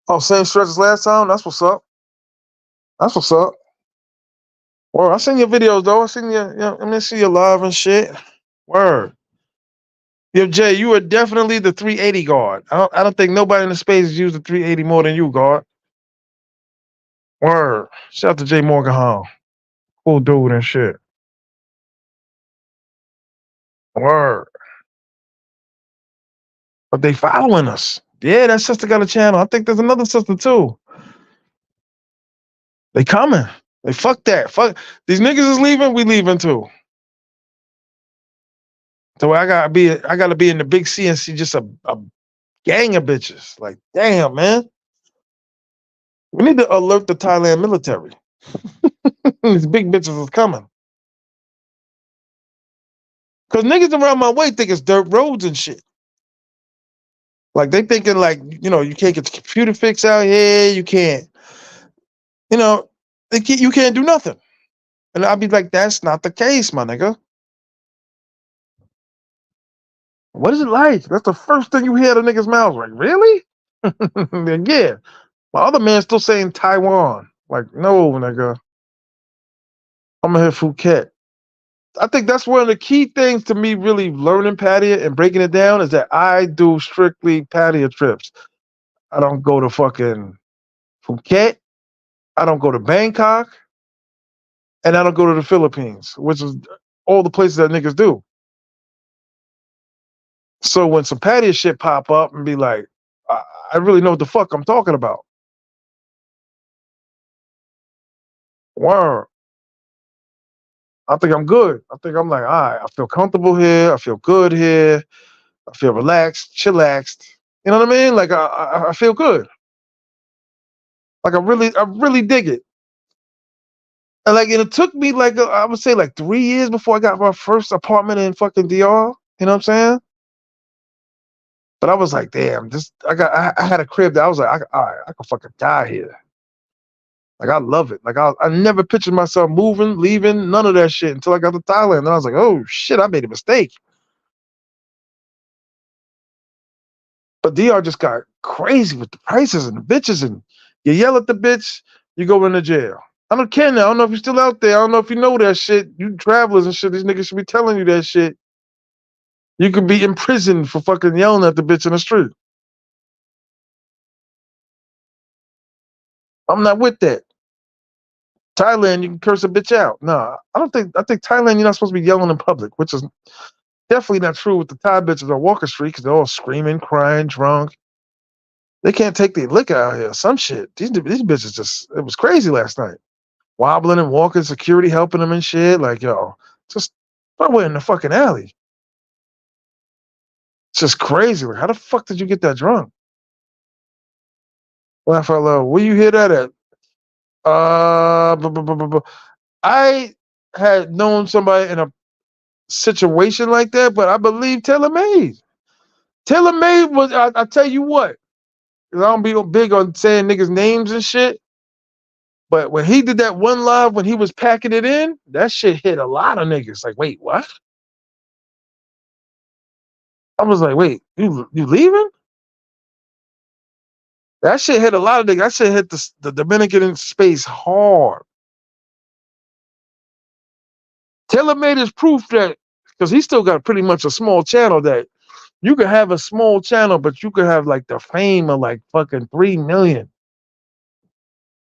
Oh, same stretch as last time. That's what's up. That's what's up. Well, I seen your videos though. I seen I mean, see you live and shit. Word. Yo, Jay, you are definitely the 380 guard. I don't think nobody in the space has used the 380 more than you, guard. Word. Shout out to Jay Morgan Hall. Cool dude and shit. Word. But they following us. Yeah, that sister got a channel. I think there's another sister too. They coming. They fuck that. Fuck these niggas is leaving. We leaving too. So I gotta be in the big C and see just a gang of bitches. Like, damn, man. We need to alert the Thailand military. These big bitches is coming. Cause niggas around my way think it's dirt roads and shit. Like they thinking like, you can't get the computer fixed out here. You can't, you know, you can't do nothing. And I'll be like, that's not the case, my nigga. What is it like? That's the first thing you hear out of niggas' mouths. Like, really? Yeah. My other man's still saying Taiwan. Like, no, nigga. I'm gonna hit Phuket. I think that's one of the key things to me really learning Pattaya and breaking it down is that I do strictly Pattaya trips. I don't go to fucking Phuket. I don't go to Bangkok. And I don't go to the Philippines, which is all the places that niggas do. So when some Pattaya shit pop up and be like, I really know what the fuck I'm talking about. Word. I think I'm good. I think I'm like, all right, I feel comfortable here. I feel good here. I feel relaxed, chillaxed. You know what I mean? Like I feel good. Like I really dig it. And it took me I would say like 3 years before I got my first apartment in fucking DR. You know what I'm saying? But I was like, damn, I had a crib that I was like, all right, I could fucking die here. Like I love it. Like I never pictured myself moving, leaving, none of that shit until I got to Thailand. And I was like, oh shit, I made a mistake. But DR just got crazy with the prices and the bitches, and you yell at the bitch, you go into jail. I don't care now. I don't know if you're still out there. I don't know if you know that shit. You travelers and shit, these niggas should be telling you that shit. You could be in prison for fucking yelling at the bitch in the street. I'm not with that. Thailand, you can curse a bitch out. No, I don't think. I think Thailand, you're not supposed to be yelling in public, which is definitely not true with the Thai bitches on Walker Street because they're all screaming, crying, drunk. They can't take the liquor out here. Some shit. These bitches just. It was crazy last night. Wobbling and walking, security helping them and shit. Like yo, just throw it in the fucking alley. It's just crazy. Like, how the fuck did you get that drunk? Laugh out loud. Where you hear that at? I had known somebody in a situation like that, but I believe Taylor Made. Taylor Made was, I tell you what, 'cause I don't be big on saying niggas' names and shit, but when he did that one live when he was packing it in, that shit hit a lot of niggas. Like, wait, what? I was like, wait, you leaving? That shit hit a lot of niggas. That shit hit the Dominican space hard. Taylor Made is proof that, because he still got pretty much a small channel that you could have a small channel, but you could have like the fame of like fucking 3 million.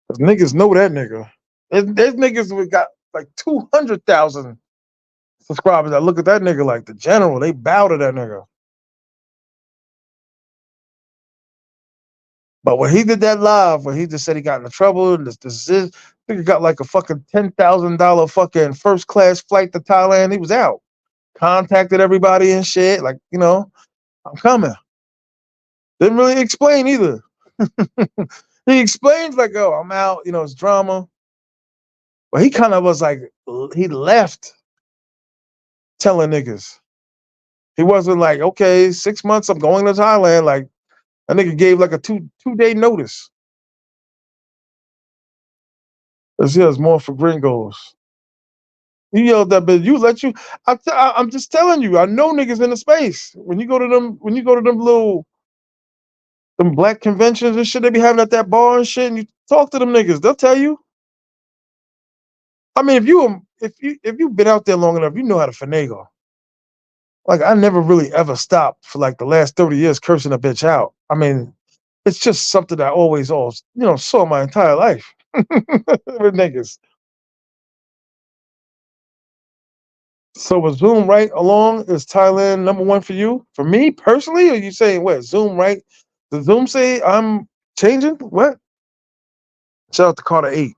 Cause niggas know that nigga. There's niggas who got like 200,000 subscribers that look at that nigga like the general. They bow to that nigga. But when he did that live, where he just said he got into trouble, and this nigga got like a fucking $10,000 fucking first class flight to Thailand. He was out. Contacted everybody and shit. Like, I'm coming. Didn't really explain either. He explains like, oh, I'm out, it's drama. But he kind of was like, he left telling niggas. He wasn't like, okay, 6 months, I'm going to Thailand. Like, that nigga gave like a two-day notice. This here's more for gringos. You yelled that bitch. I'm just telling you. I know niggas in the space. When you go to them them black conventions and shit, they be having at that bar and shit. And you talk to them niggas, they'll tell you. I mean, if you've been out there long enough, you know how to finagle. Like I never really ever stopped for like the last 30 years cursing a bitch out. I mean, it's just something I always saw my entire life with niggas. So was Zoom right along? Is Thailand number one for you? For me personally, or you saying what? Zoom right? Does Zoom say I'm changing? What? Shout out to Carter 8.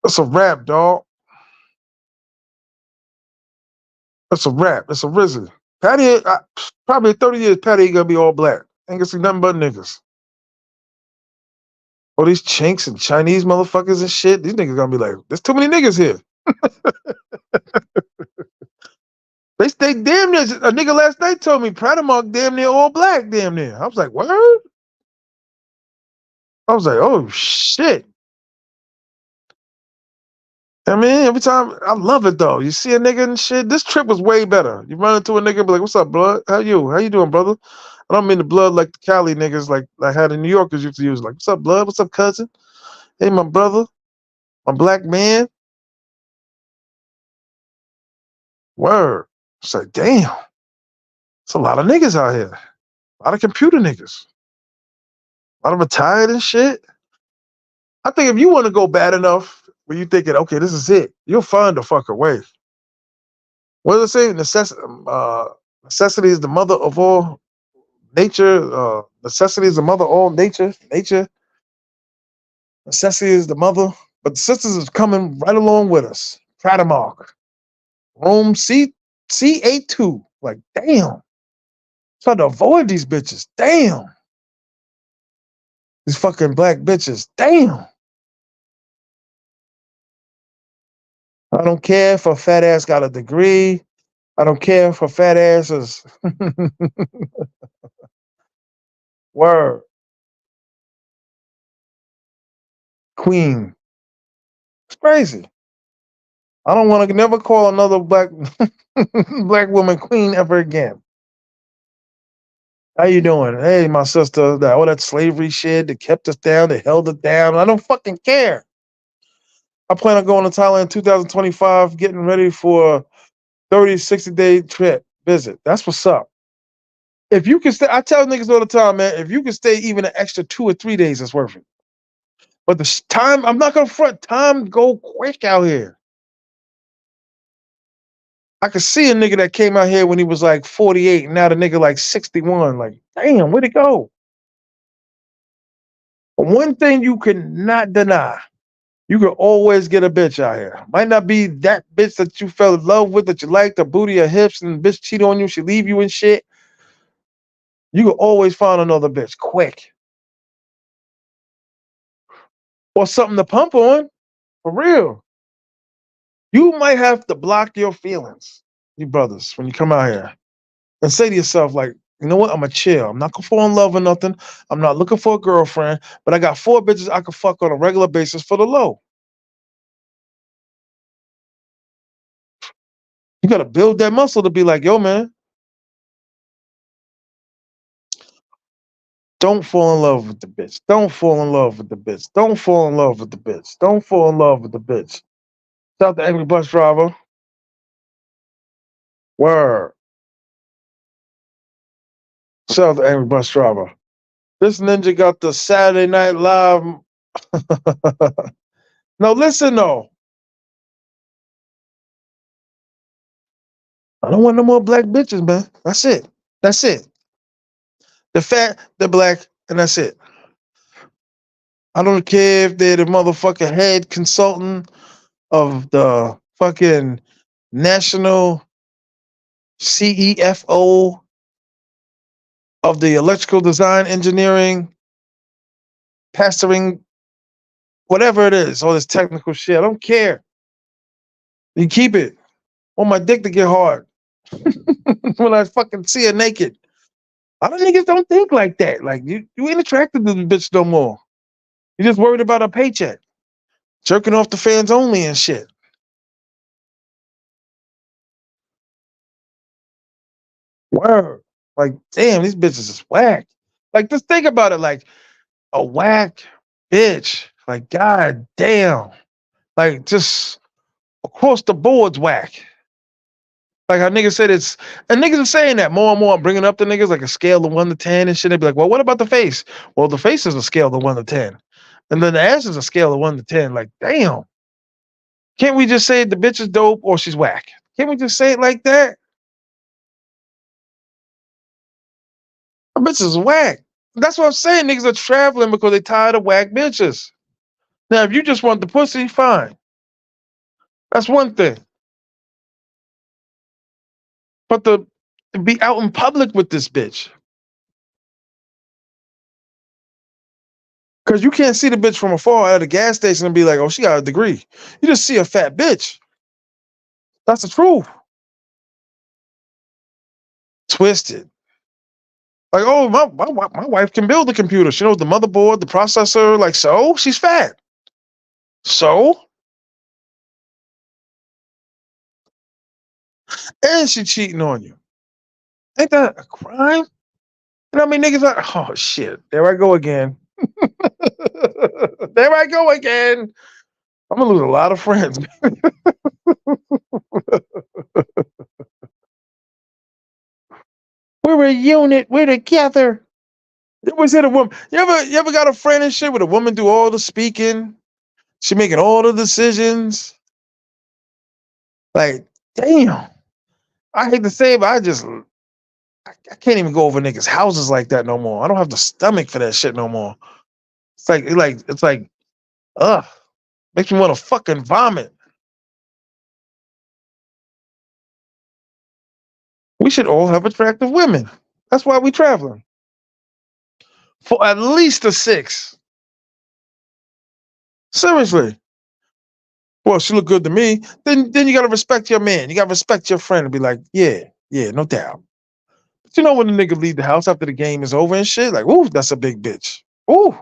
That's a rap, dog. That's a rap. That's a risen. Patty, probably 30 years, Patty ain't gonna be all black. Ain't gonna see nothing but niggas. All these chinks and Chinese motherfuckers and shit. These niggas gonna be like, there's too many niggas here. They damn near, a nigga last night told me Pattaya damn near all black, damn near. I was like, what? I was like, oh shit. I mean, every time I love it though. You see a nigga and shit. This trip was way better. You run into a nigga, be like, "What's up, blood? How you? How you doing, brother?" I don't mean the blood like the Cali niggas, like how the New Yorkers used to use. Like, "What's up, blood? What's up, cousin? Hey, my brother, my black man." Word. It's like, damn, it's a lot of niggas out here. A lot of computer niggas. A lot of retired and shit. I think if you want to go bad enough, where you thinking, okay, this is it, you'll find a fucking way. What does it say? Necessity is the mother of all nature. Necessity is the mother of all nature. Necessity is the mother. But the sisters is coming right along with us. Pradamark. Rome C82. Like, damn. Trying to avoid these bitches. Damn. These fucking black bitches. Damn. I don't care if a fat ass got a degree. I don't care if a fat ass is word. Queen. It's crazy. I don't want to never call another black woman queen ever again. How you doing? Hey, my sister. All that slavery shit that kept us down, that held us down. I don't fucking care. I plan on going to Thailand in 2025, getting ready for a 30, 60-day trip visit. That's what's up. If you can stay, I tell niggas all the time, man, if you can stay even an extra 2 or 3 days, it's worth it. But the time, I'm not gonna front, time go quick out here. I could see a nigga that came out here when he was like 48, and now the nigga like 61. Like, damn, where'd it go? But one thing you cannot deny, you can always get a bitch out here. Might not be that bitch that you fell in love with, that you liked, the booty or hips, and the bitch cheat on you, she leave you and shit. You can always find another bitch quick. Or something to pump on, for real. You might have to block your feelings, you brothers, when you come out here. And say to yourself, like, you know what? I'm going to chill. I'm not going to fall in love or nothing. I'm not looking for a girlfriend, but I got 4 bitches I can fuck on a regular basis for the low. You got to build that muscle to be like, yo, man, don't fall in love with the bitch. Don't fall in love with the bitch. Don't fall in love with the bitch. Don't fall in love with the bitch. Shout out to Angry Bus Driver. Word. Shout out to Angry Bus Driver. This ninja got the Saturday Night Live. No, listen, though. I don't want no more black bitches, man. That's it. That's it. The fat, the black, and that's it. I don't care if they're the motherfucking head consultant of the fucking national CEFO of the electrical design engineering, pastoring, whatever it is, all this technical shit. I don't care. You keep it. I want my dick to get hard when I fucking see her naked. A lot of niggas don't think like that. Like, you ain't attracted to the bitch no more. You're just worried about a paycheck. Jerking off the fans only and shit. Word. Like, damn, these bitches is whack. Like, just think about it. Like, a whack bitch. Like, god damn. Like, just across the board's whack. Like how niggas said and niggas are saying that more and more. I'm bringing up the niggas like a scale of 1 to 10 and shit. They be like, well, what about the face? Well, the face is a scale of 1 to 10. And then the ass is a scale of 1 to 10. Like, damn. Can't we just say the bitch is dope or she's whack? Can't we just say it like that? The bitch is whack. That's what I'm saying. Niggas are traveling because they tired of whack bitches. Now, if you just want the pussy, fine. That's one thing. But to be out in public with this bitch. Because you can't see the bitch from afar at a gas station and be like, oh, she got a degree. You just see a fat bitch. That's the truth. twisted. Like, oh, my wife can build a computer. She knows the motherboard, the processor. Like, so she's fat. So, and she cheating on you. Ain't that a crime? You know what I mean? Niggas like, oh shit, there I go again. There I go again. I'm gonna lose a lot of friends. We're a unit. We're together. You always hit a woman. You ever got a friend and shit with a woman do all the speaking? She making all the decisions. Like, damn. I hate to say it, but I can't even go over niggas' houses like that no more. I don't have the stomach for that shit no more. It's like, ugh. Makes me want to fucking vomit. We should all have attractive women. That's why we traveling. For at least a 6. Seriously. Well, she look good to me. Then you gotta respect your man. You gotta respect your friend and be like, yeah, yeah, no doubt. But you know when the nigga leave the house after the game is over and shit, like, ooh, that's a big bitch. Ooh,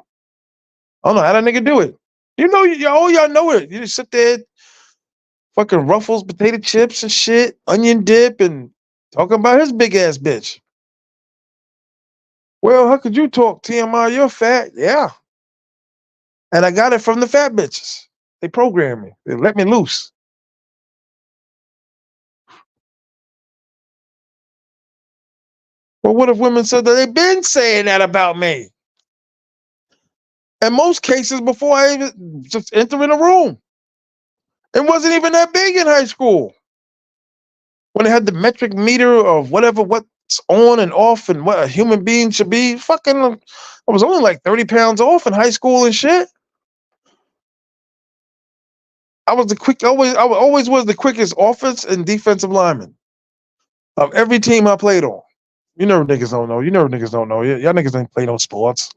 I don't know how that nigga do it. You know, all y'all know it. You just sit there, fucking Ruffles, potato chips and shit, onion dip, and talking about his big ass bitch. Well, how could you talk, T.M.I? You're fat. Yeah. And I got it from the fat bitches. They programmed me. They let me loose. Well, what if women said that they've been saying that about me? In most cases, before I even just enter in a room. It wasn't even that big in high school. When they had the metric meter of what's on and off and what a human being should be, fucking, I was only like 30 pounds off in high school and shit. I always was the quickest offense and defensive lineman of every team I played on. You know niggas don't know. You know niggas don't know. Y'all niggas ain't play no sports.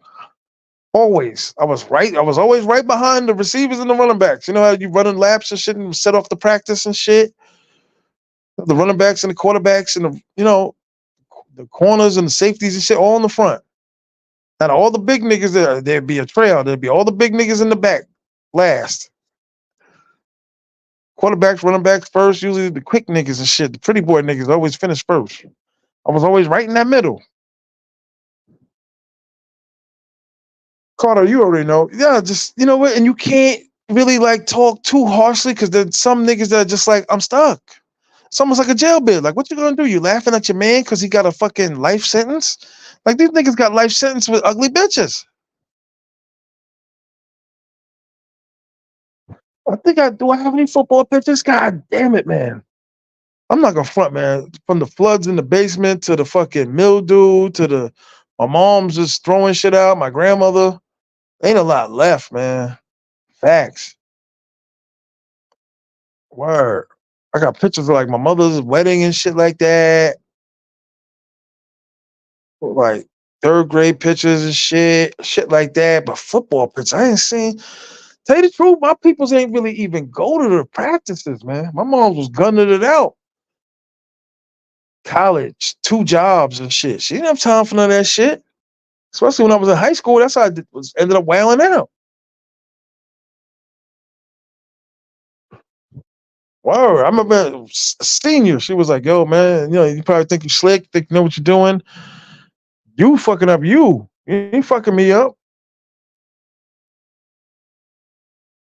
Always. I was right. I was always right behind the receivers and the running backs. You know how you running laps and shit and set off the practice and shit? The running backs and the quarterbacks and the corners and the safeties and shit all in the front. And all the big niggas there'd be a trail. There'd be all the big niggas in the back last. Quarterbacks, running backs first, usually the quick niggas and shit. The pretty boy niggas always finish first. I was always right in that middle. Carter, you already know. Yeah, just you know what, and you can't really like talk too harshly because there's some niggas that are just like, I'm stuck. It's almost like a jail bid. Like, what you gonna do? You laughing at your man because he got a fucking life sentence? Like these niggas got life sentence with ugly bitches. I think I do. I have any football pictures? God damn it, man. I'm not gonna front, man. From the floods in the basement to the fucking mildew to the my mom's just throwing shit out. My grandmother ain't a lot left, man. Facts. Word. I got pictures of like my mother's wedding and shit like that. Like third grade pictures and shit like that. But football pictures, I ain't seen. Tell you the truth, my peoples ain't really even go to the practices, man. My mom was gunning it out. College, 2 jobs and shit. She didn't have time for none of that shit. Especially when I was in high school. That's how ended up wailing out. Wow, I remember a senior. She was like, "Yo, man, you probably think you slick, think you know what you're doing. You fucking up you. You ain't fucking me up."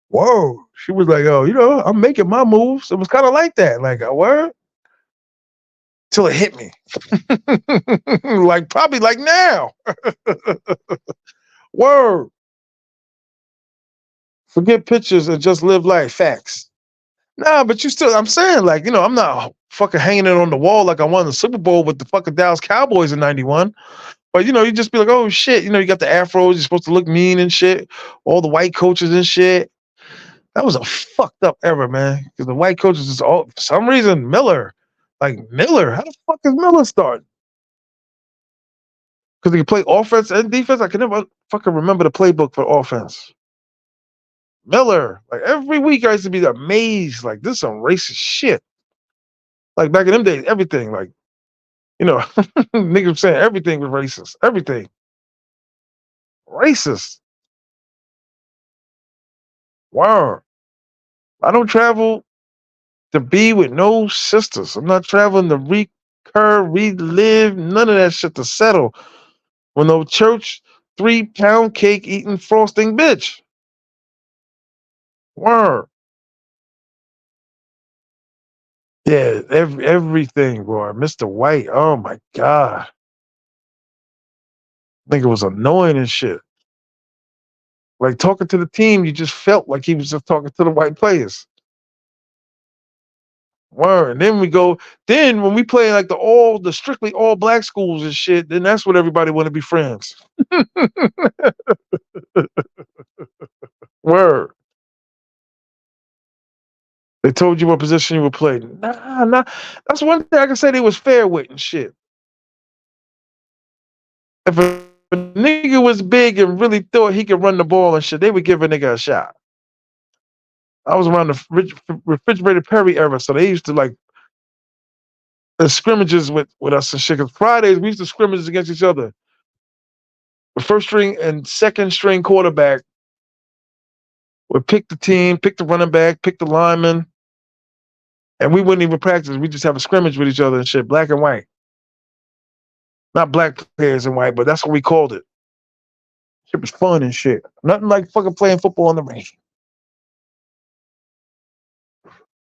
Whoa. She was like, "Oh, I'm making my moves." It was kind of like that. Like, a word till it hit me. Like probably like now. Word. Forget pictures and just live life. Facts. Nah, but I'm saying, like, I'm not fucking hanging it on the wall like I won the Super Bowl with the fucking Dallas Cowboys in '91. But, you just be like, oh shit, you got the afros, you're supposed to look mean and shit. All the white coaches and shit. That was a fucked up era, man. Because the white coaches is all, for some reason, Miller. Like, Miller, how the fuck is Miller start? Because he can play offense and defense. I can never fucking remember the playbook for offense. Miller, like every week I used to be amazed, like this is some racist shit. Like back in them days, everything, like You know, niggas saying everything was racist. Everything. Racist. Wow. I don't travel to be with no sisters. I'm not traveling to recur, relive, none of that shit to settle. With no church, 3 pound cake eating frosting bitch. Word. Yeah, everything, boy. Mr. White. Oh my God. I think it was annoying and shit. Like talking to the team, you just felt like he was just talking to the white players. Word. And then we go, then when we play like the strictly all black schools and shit, then that's when everybody want to be friends. Word. They told you what position you would play. Nah. That's one thing I can say they was fair with and shit. If a nigga was big and really thought he could run the ball and shit, they would give a nigga a shot. I was around the refrigerated Perry era, so they used to like the scrimmages with us and shit. 'Cause Fridays we used to scrimmage against each other. The first string and second string quarterback would pick the team, pick the running back, pick the lineman, and we wouldn't even practice. We just have a scrimmage with each other and shit, black and white. Not black players and white, but that's what we called it. Shit was fun and shit. Nothing like fucking playing football on the range.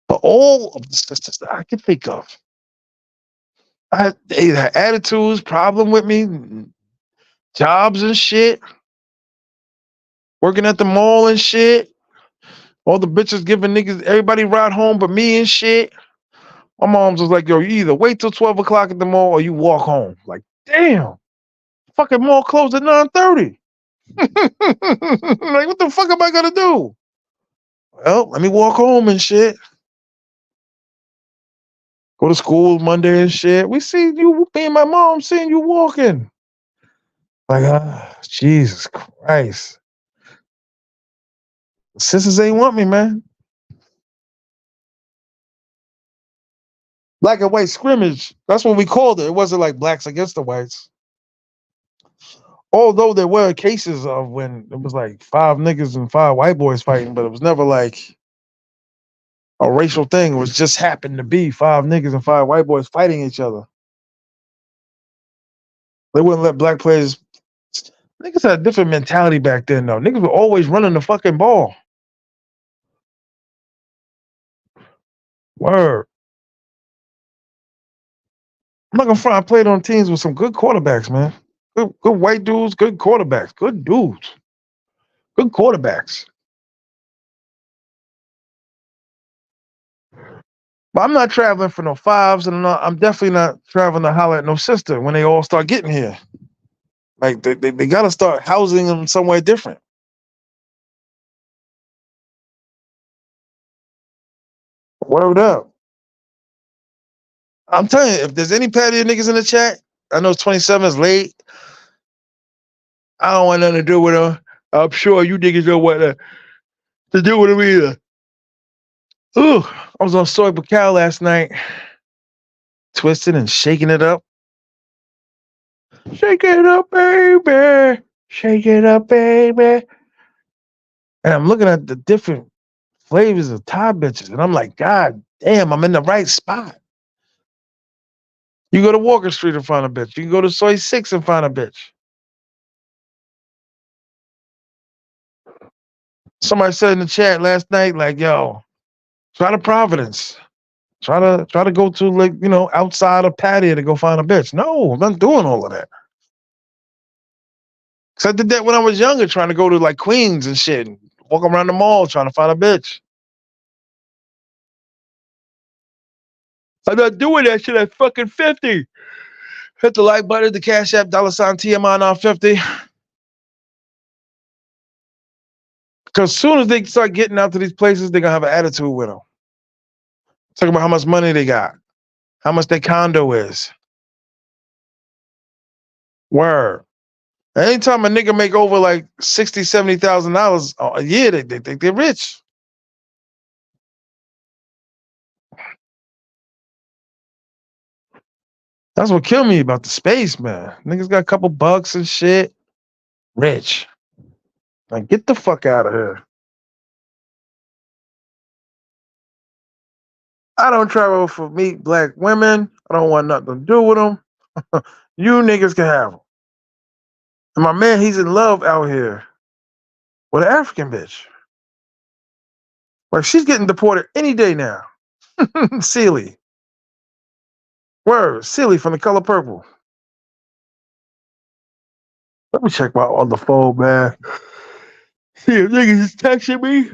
But all of the sisters that I can think of, they had attitudes, problem with me, jobs and shit, working at the mall and shit. All the bitches giving niggas everybody ride home but me and shit. My mom's was like, yo, you either wait till 12 o'clock at the mall or you walk home. Like, damn, fucking mall closed at 9:30. Like, what the fuck am I gonna do? Well, let me walk home and shit. Go to school Monday and shit. We see you, me and my mom seeing you walking. Like, Jesus Christ. Sisters ain't want me, man. Black and white scrimmage. That's what we called it. It wasn't like blacks against the whites. Although there were cases of when it was like 5 niggas and 5 white boys fighting, but it was never like a racial thing. It was just happened to be 5 niggas and 5 white boys fighting each other. They wouldn't let black players. Niggas had a different mentality back then, though. Niggas were always running the fucking ball. Word. I'm not gonna front. I played on teams with some good quarterbacks, man. Good white dudes, good quarterbacks, good dudes, good quarterbacks. But I'm not traveling for no fives, and I'm definitely not traveling to holler at no sister when they all start getting here. Like they got to start housing them somewhere different. Word up. I'm telling you, if there's any Patty niggas in the chat, I know 27 is late. I don't want nothing to do with them. I'm sure you niggas don't want to do with them either. Ooh, I was on Soy Bacal last night, twisting and shaking it up. Shake it up, baby. Shake it up, baby. And I'm looking at the different flavors of Thai bitches, and I'm like, God damn, I'm in the right spot. You go to Walker Street and find a bitch. You can go to Soy 6 and find a bitch. Somebody said in the chat last night, like, yo, try to Providence. Try to go to like, outside of Pattaya to go find a bitch. No, I'm not doing all of that. Cause I did that when I was younger, trying to go to like Queens and shit, and walk around the mall trying to find a bitch. I'm not doing that shit at fucking 50. Hit the like button, the Cash App, $ T.M.I on 50. Because as soon as they start getting out to these places, they're gonna have an attitude with them. Talking about how much money they got, how much their condo is. Word. Anytime a nigga make over like $60,000-$70,000 a year, they think they're rich. That's what killed me about the space, man. Niggas got a couple bucks and shit. Rich. Like, get the fuck out of here. I don't travel for meet black women. I don't want nothing to do with them. You niggas can have them. And my man, he's in love out here with an African bitch. Like, she's getting deported any day now. Sealy. Word. Sealy from The Color Purple. Let me check my on the phone, man. See if niggas is texting me.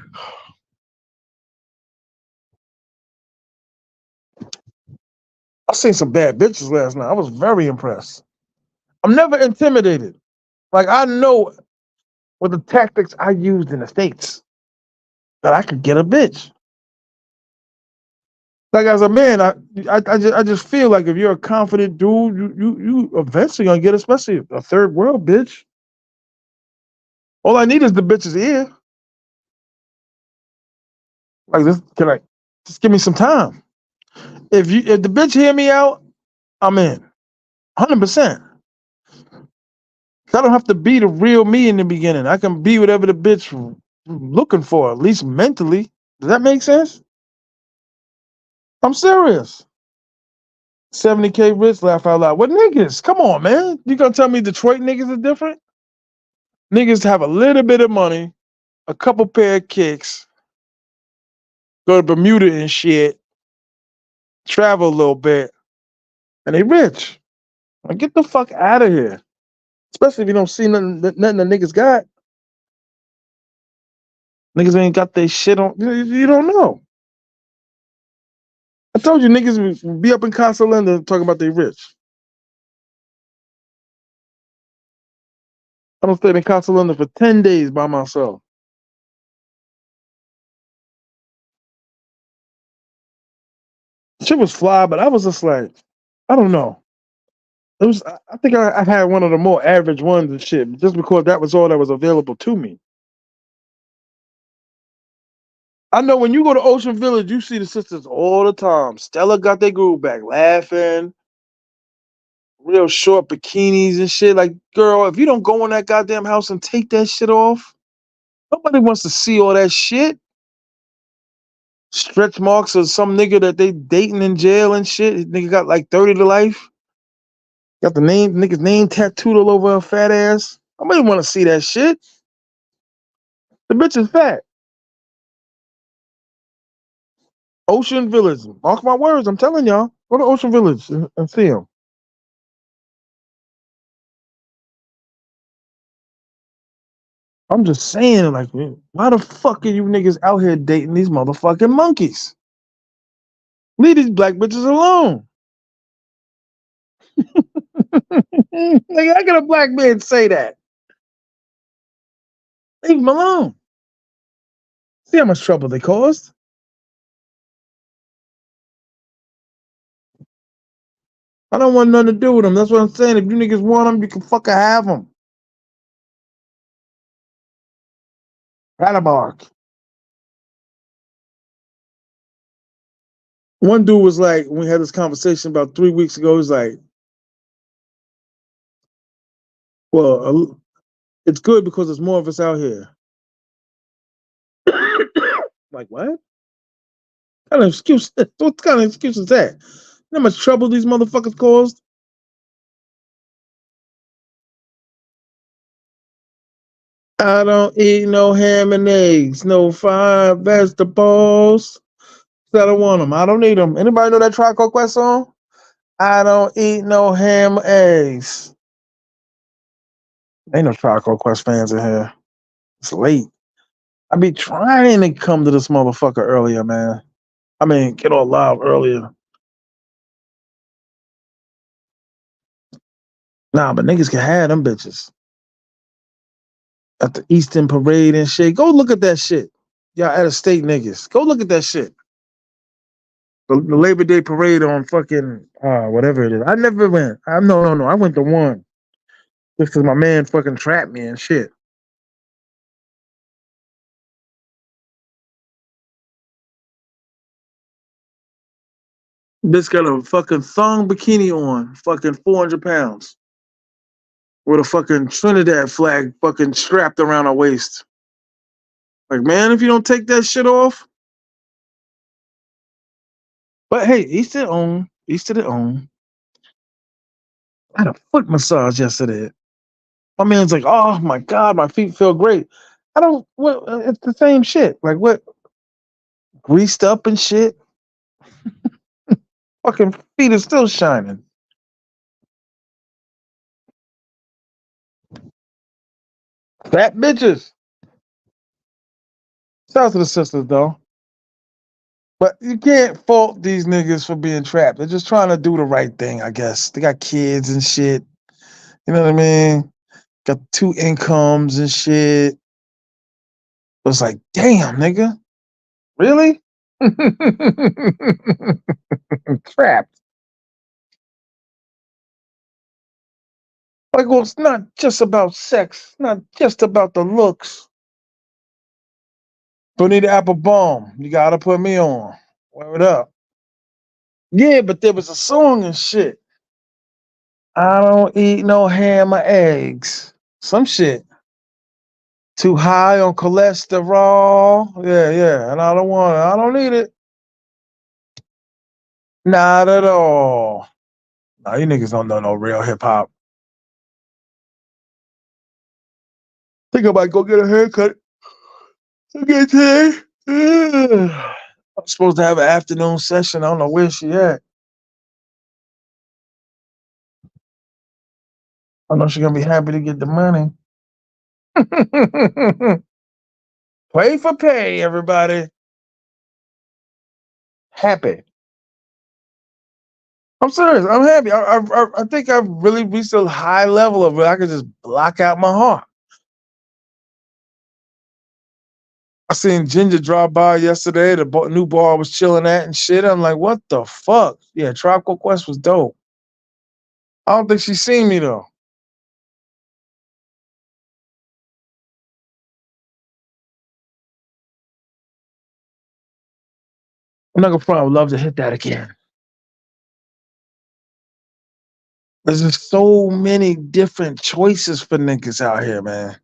I seen some bad bitches last night. I was very impressed. I'm never intimidated. Like, I know with the tactics I used in the States that I could get a bitch. Like, as a man, I just feel like if you're a confident dude, you eventually gonna get, especially a third world bitch. All I need is the bitch's ear. Like, this, can I just give me some time? If the bitch hear me out, I'm in 100%. I don't have to be the real me in the beginning. I can be whatever the bitch looking for, at least mentally. Does that make sense? I'm serious. 70K rich, laugh out loud. What niggas? Come on, man. You gonna tell me Detroit niggas are different? Niggas have a little bit of money, a couple pair of kicks, go to Bermuda and shit, travel a little bit, and they rich. Like, get the fuck out of here. Especially if you don't see nothing the niggas got. Niggas ain't got their shit on. You don't know. I told you niggas be up in Casa Linda talking about they rich. I don't stay in Casa Linda for 10 days by myself. Shit was fly, but I was just like, I don't know. It was. I think I had one of the more average ones and shit, just because that was all that was available to me. I know when you go to Ocean Village, you see the sisters all the time. Stella got their groove back, laughing, real short bikinis and shit. Like, girl, if you don't go in that goddamn house and take that shit off, nobody wants to see all that shit. Stretch marks of some nigga that they dating in jail and shit. Nigga got like 30 to life. Got the nigga's name tattooed all over her fat ass. Nobody want to see that shit. The bitch is fat. Ocean Village. Mark my words. I'm telling y'all. Go to Ocean Village and see him. I'm just saying, like, why the fuck are you niggas out here dating these motherfucking monkeys? Leave these black bitches alone. Like, how can a black man say that? Leave them alone. See how much trouble they caused? I don't want nothing to do with them. That's what I'm saying. If you niggas want them, you can fucking have them. Radabark. One dude was like, when we had this conversation about 3 weeks ago, he was like, well, it's good because there's more of us out here. Like, what? What kind of excuse? What kind of excuse is that? You know how much trouble these motherfuckers caused? I don't eat no ham and eggs, no fried vegetables. I don't want them. I don't need them. Anybody know that Tribe Called Quest song? I don't eat no ham and eggs. Ain't no Tribe Called Quest fans in here. It's late. I be trying to come to this motherfucker earlier, man. I mean, get all live earlier. Nah, but niggas can have them bitches at the Eastern Parade and shit. Go look at that shit. Y'all out of state niggas. Go look at that shit. The Labor Day parade on fucking whatever it is. I never went. No. I went to one just because my man fucking trapped me and shit. Bitch got a fucking thong bikini on, fucking 400 pounds, with a fucking Trinidad flag fucking strapped around her waist. Like, man, if you don't take that shit off. But hey, each to their own. Each to their own. I had a foot massage yesterday. My man's like, oh my God, my feet feel great. I don't, what, it's the same shit. Like, what, greased up and shit? Fucking feet are still shining. Fat bitches. Shout out to the sisters, though. But you can't fault these niggas for being trapped. They're just trying to do the right thing, I guess. They got kids and shit. You know what I mean? Got two incomes and shit. It was like, damn, nigga. Really? Trapped. Like, well, it's not just about sex, not just about the looks. Don't need the apple bomb. You gotta put me on. Word up. Yeah, but there was a song and shit. I don't eat no ham or eggs. Some shit. Too high on cholesterol. Yeah, yeah. And I don't need it. Not at all. Nah, you niggas don't know no real hip hop. Think I might go get a haircut again today. I'm supposed to have an afternoon session. I don't know where she at. I know she's gonna be happy to get the money. Play for pay, everybody. Happy. I'm serious. I'm happy. I think I've really reached a high level of where I can just block out my heart. I seen Ginger drop by yesterday. The new bar I was chilling at and shit. I'm like, what the fuck? Yeah, Tropical Quest was dope. I don't think she's seen me though. I'm not gonna front. I would love to hit that again. There's just so many different choices for niggas out here, man.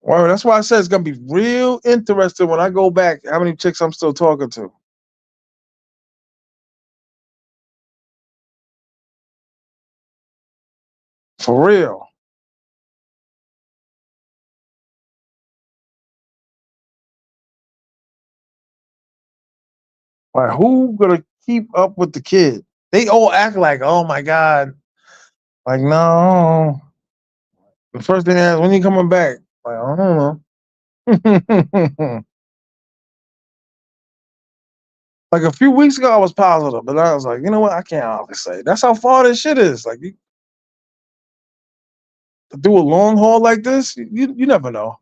Well, that's why I said it's gonna be real interesting when I go back. How many chicks I'm still talking to? For real. Like, who gonna keep up with the kid? They all act like, oh my god. Like, no. The first thing they ask, when you coming back? Like, I don't know. Like a few weeks ago, I was positive, but I was like, you know what? I can't honestly say. That's how far this shit is. Like, you, to do a long haul like this, you never know.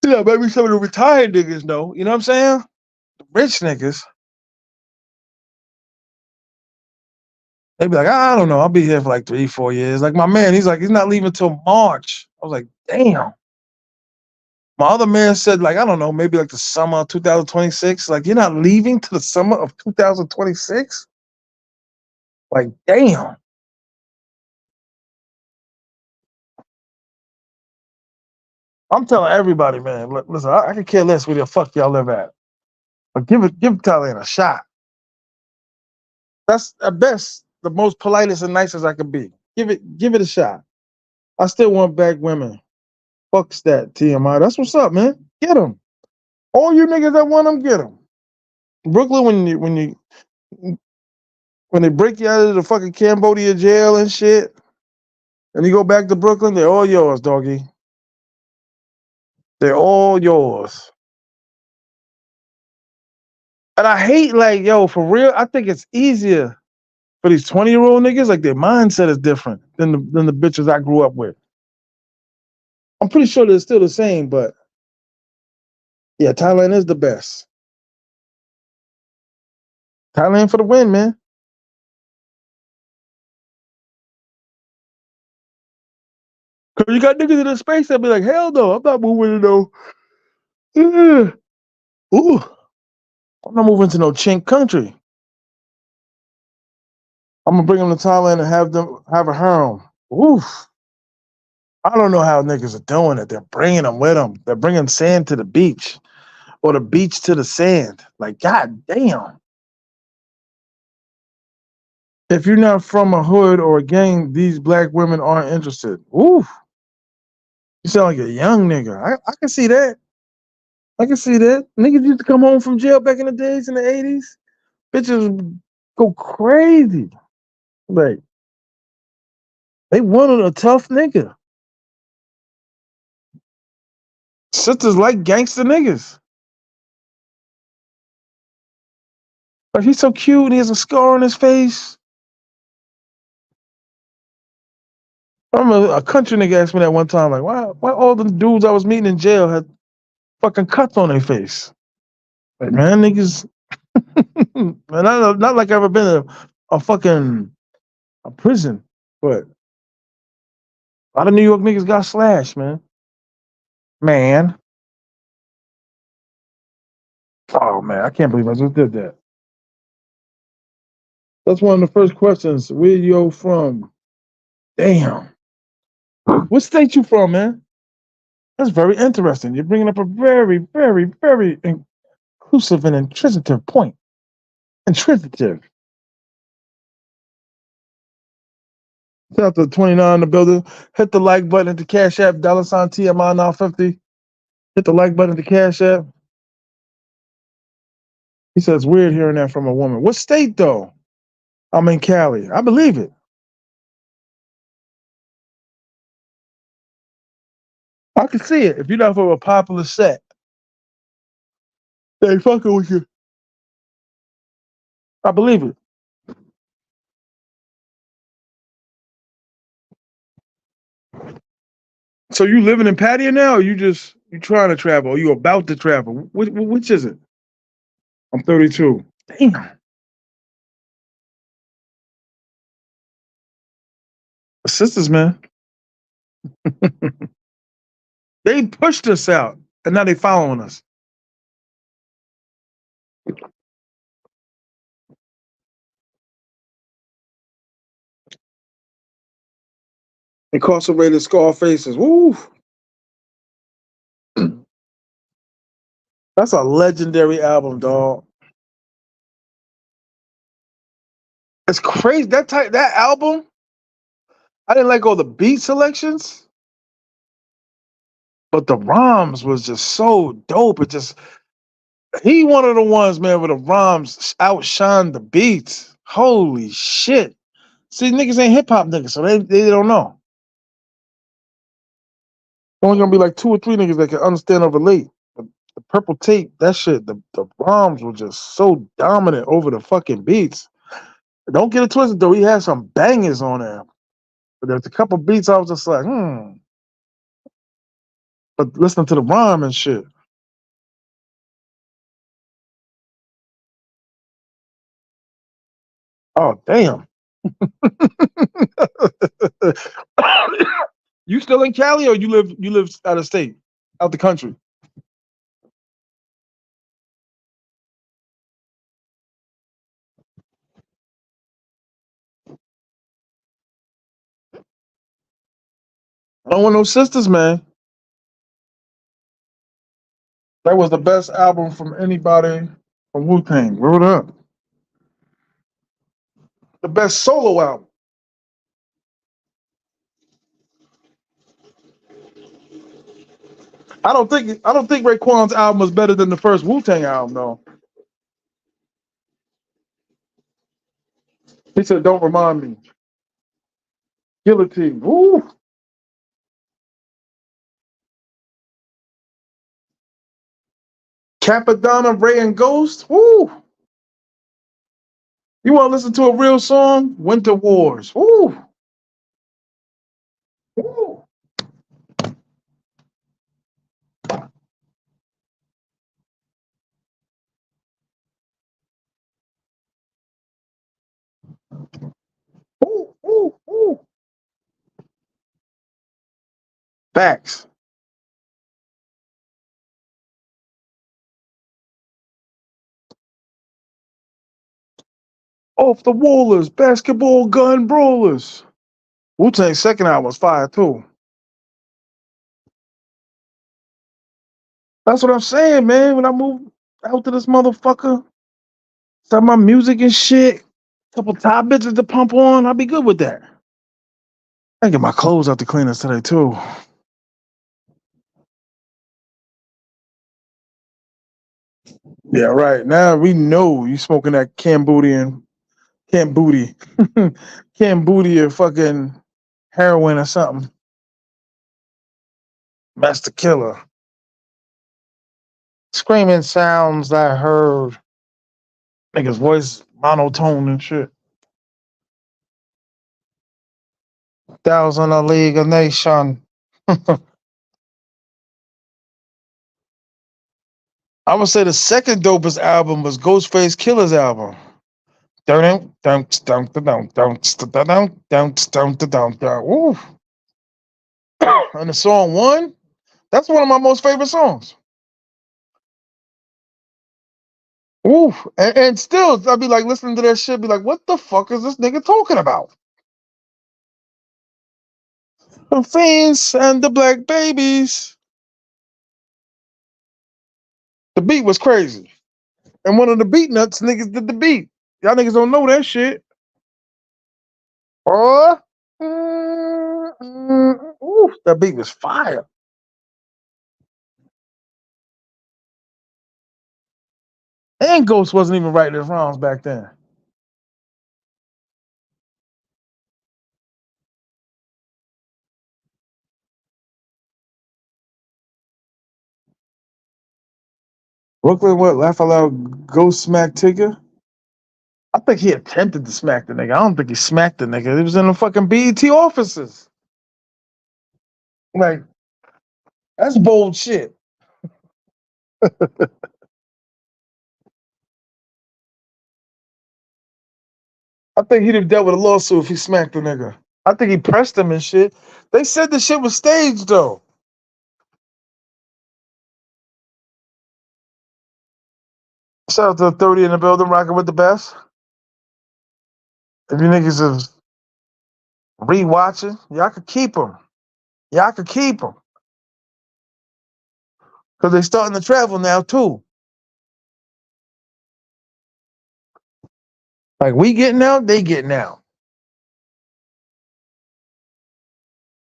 Yeah, maybe some of the retired niggas know. You know what I'm saying? The rich niggas, they be like, I don't know. I'll be here for like 3, 4 years. Like my man, he's like, he's not leaving till March. I was like, damn. My other man said, like, I don't know, maybe like the summer of 2026. Like, you're not leaving to the summer of 2026? Like, damn. I'm telling everybody, man, listen, I can care less where the fuck y'all live at. But give Thailand a shot. That's at best the most politest and nicest I could be. Give it a shot. I still want back women. Fucks that T.M.I. That's what's up, man. Get them. All you niggas that want them, get them. Brooklyn, when they break you out of the fucking Cambodia jail and shit, and you go back to Brooklyn, they're all yours, doggy. They're all yours. And I hate, like, yo, for real, I think it's easier for these 20-year-old niggas. Like, their mindset is different than the bitches I grew up with. I'm pretty sure they're still the same, but yeah, Thailand is the best. Thailand for the win, man. Cause you got niggas in the space that be like, hell no, I'm not moving to no. Ooh, I'm not moving to no chink country. I'm gonna bring them to Thailand and have them have a harem. Oof. I don't know how niggas are doing it. They're bringing them with them. They're bringing sand to the beach or the beach to the sand. Like, god damn. If you're not from a hood or a gang, these black women aren't interested. Oof. You sound like a young nigga. I can see that. I can see that. Niggas used to come home from jail back in the days in the 80s. Bitches go crazy. Like, they wanted a tough nigga. Sisters like gangster niggas. Like, he's so cute and he has a scar on his face. I remember a country nigga asked me that one time, like, why all the dudes I was meeting in jail had fucking cuts on their face? Like, man, niggas, man, not like I've ever been a fucking a prison, but a lot of New York niggas got slashed, man. Man. Oh man, I can't believe I just did that. That's one of the first questions. Where you from? Damn. What state you from, man? That's very interesting. You're bringing up a very, very, very inclusive and intrinsitive point. Intrinsitive. Shout out to 29 in the building. Hit the like button at the Cash App, $ T.M.I now 50. Hit the like button at the Cash App. He says, weird hearing that from a woman. What state, though? I'm in Cali. I believe it. I can see it. If you're not from a popular set, they fucking with you. I believe it. So you living in Pattaya now, or you trying to travel, or you about to travel? Which is it? I'm 32. Damn, sisters, man. They pushed us out, and now they following us. Incarcerated scar faces. Woo, that's a legendary album, dog. It's crazy. That album. I didn't like all the beat selections, but the rhymes was just so dope. It just he one of the ones, man, where the rhymes outshine the beats. Holy shit. See, niggas ain't hip hop niggas, so they don't know. Only gonna be like two or three niggas that can understand or relate. The purple tape, that shit, the rhymes were just so dominant over the fucking beats. Don't get it twisted though, he had some bangers on there. But there's a couple beats I was just like, hmm. But listening to the rhyme and shit. Oh damn. You still in Cali or you live out of state? Out the country? I don't want no sisters, man. That was the best album from anybody from Wu Tang. Word up. The best solo album. I don't think Raekwon's album was better than the first Wu Tang album though. He said, "Don't remind me." Guillotine. Woo. Capadonna, Ray and Ghost. Woo. You want to listen to a real song? Winter Wars. Woo. Woo. Woo. Woo. Woo. Facts. Off the Wallers, basketball gun brawlers. Wu-Tang's second album was fire too. That's what I'm saying, man. When I move out to this motherfucker, start my music and shit, couple top bitches to pump on, I'll be good with that. I get my clothes out the cleaners today too. Yeah, right. Now we know you smoking that Cambodia, Cambodia fucking heroin or something. Master Killer. Screaming sounds I heard. Nigga's voice monotone and shit. Thousand a League of Nation. I would say the second dopest album was Ghostface Killer's album. Dun dun dun dun dun dun dun dun dun dun dun. Woo. And the song One, that's one of my most favorite songs. Woo. And still, I'd be like listening to that shit, be like, what the fuck is this nigga talking about? The Fiends and the Black Babies. The beat was crazy. And one of the beat nuts niggas did the beat. Y'all niggas don't know that shit. Oh, ooh, that beat was fire. And Ghost wasn't even writing his rhymes back then. Brooklyn, what? Laugh Out Loud, Ghost smack Tigger? I think he attempted to smack the nigga. I don't think he smacked the nigga. He was in the fucking BET offices. Like, that's bold shit. I think he'd have dealt with a lawsuit if he smacked the nigga. I think he pressed him and shit. They said the shit was staged though. Shout out to the 30 in the building, rocking with the best. If you niggas is rewatching, y'all could keep them. Y'all could keep them. Because they starting to travel now too. Like we getting out, they getting out.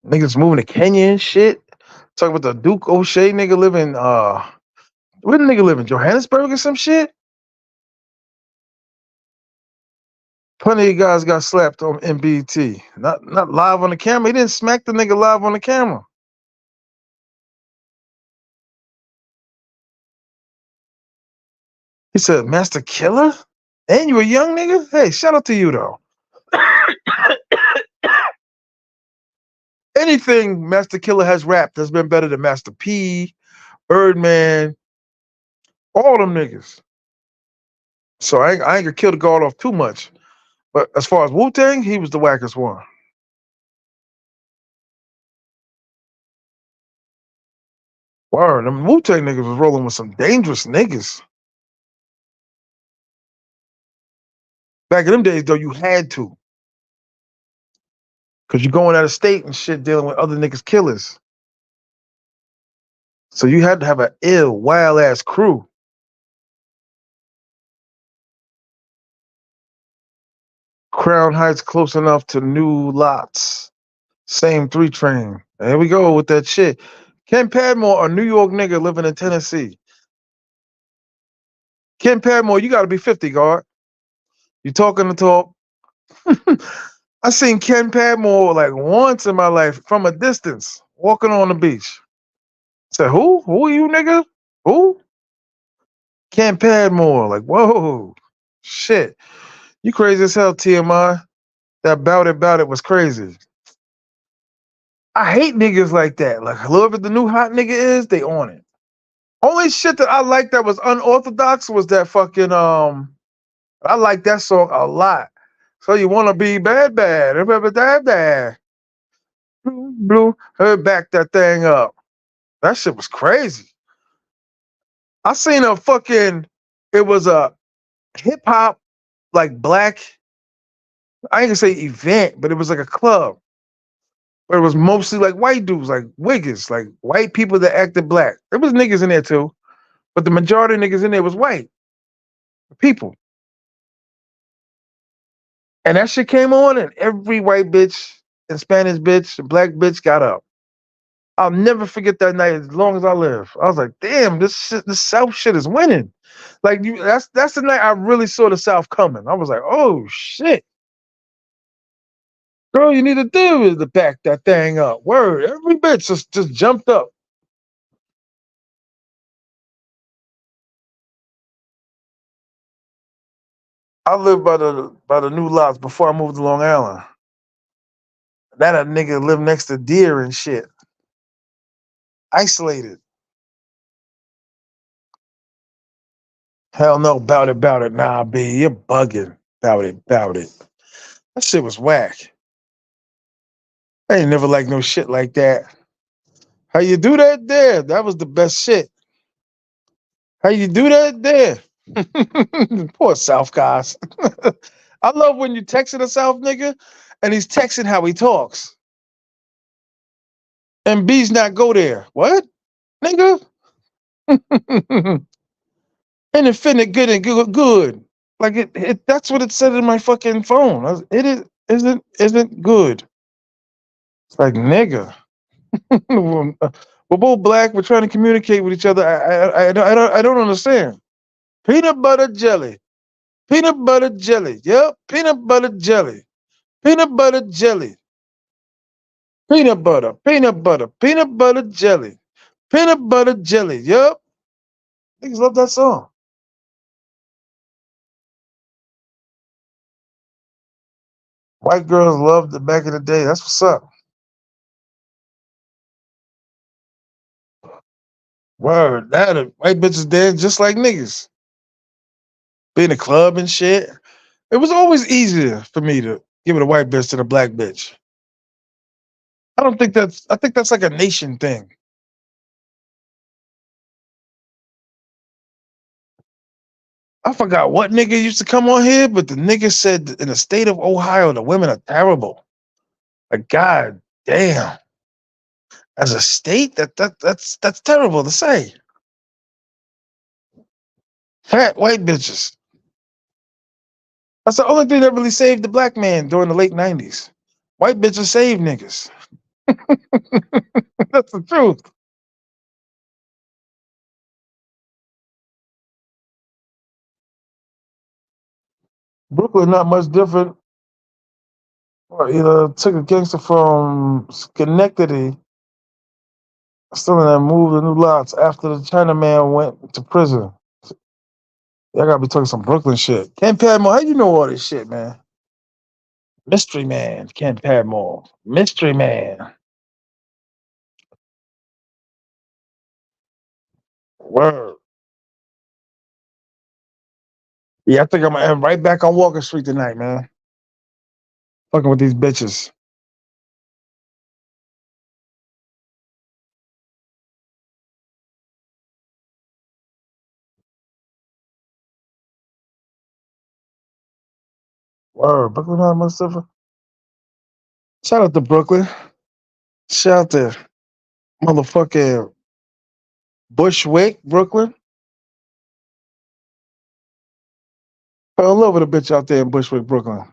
Niggas moving to Kenya and shit. Talk about the Duke O'Shea nigga living where the nigga live in Johannesburg or some shit? Plenty of guys got slapped on MBT. Not live on the camera. He didn't smack the nigga live on the camera. He said, Master Killer? And you a young nigga? Hey, shout out to you though. Anything Master Killer has rapped has been better than Master P, Birdman, all them niggas. So I ain't gonna kill the guard off too much. But as far as Wu-Tang, he was the wackest one. Word, them Wu-Tang niggas was rolling with some dangerous niggas. Back in them days, though, you had to. Because you're going out of state and shit dealing with other niggas' killers. So you had to have an ill, wild ass crew. Crown Heights close enough to new lots. Same 3 train. There we go with that shit. Ken Padmore, a New York nigga living in Tennessee. Ken Padmore, you gotta be 50, guard. You talking the talk. I seen Ken Padmore like once in my life from a distance, walking on the beach. I said, who? Who are you, nigga? Who? Ken Padmore. Like, whoa. Shit. You crazy as hell, T.M.I. That bout it was crazy. I hate niggas like that. Like, whoever the new hot nigga is, they on it. Only shit that I like that was unorthodox was that fucking I like that song a lot. So you wanna be bad, bad, bad, bad. Blue, her back that thing up. That shit was crazy. I seen a fucking. It was a hip hop like black. I ain't gonna say event, but it was like a club. But it was mostly like white dudes, like wiggers, like white people that acted black. There was niggas in there too, but the majority of niggas in there was white people. And that shit came on, and every white bitch and Spanish bitch and black bitch got up. I'll never forget that night as long as I live. I was like, damn, this South shit is winning. Like that's the night I really saw the South coming. I was like, oh shit. Girl, you need to do is to back that thing up. Word. Every bitch just jumped up. I lived by the new lots before I moved to Long Island. That a nigga lived next to deer and shit. Isolated. Hell no, bout it. Nah, B, you're bugging. Bout it. That shit was whack. I ain't never liked no shit like that. How you do that there? That was the best shit. How you do that there? Poor South guys. I love when you texting a South nigga and he's texting how he talks. And B's not go there. What? Nigga? And it finna good and good. Like it that's what it said in my fucking phone. It isn't good. It's like nigga. We're both black. We're trying to communicate with each other. I don't understand. Peanut butter jelly. Peanut butter jelly. Yep. Peanut butter jelly. Peanut butter jelly. Peanut butter. Peanut butter. Peanut butter jelly. Peanut butter jelly. Yep. Niggas love that song. White girls loved it back in the day. That's what's up. Word. That white bitches dance just like niggas. Be in the club and shit. It was always easier for me to give it a white bitch than a black bitch. I don't think that's. I think that's like a nation thing. I forgot what nigga used to come on here, but the nigga said in the state of Ohio the women are terrible. Like God damn, as a state that's terrible to say. Fat white bitches. That's the only thing that really saved the black man during the late 90s. White bitches saved niggas. That's the truth. Brooklyn not much different. Either took a gangster from Schenectady, still in that move the new lots after the Chinaman went to prison. Y'all gotta be talking some Brooklyn shit. Ken Padmore, how you know all this shit, man? Mystery Man, Ken Padmore. Mystery Man. Word. Yeah, I think I'm gonna end right back on Walker Street tonight, man. Fucking with these bitches. Word. Brooklyn, not much different. Shout out to Brooklyn. Shout out to motherfucking Bushwick, Brooklyn. Fell in love with a bitch out there in Bushwick, Brooklyn.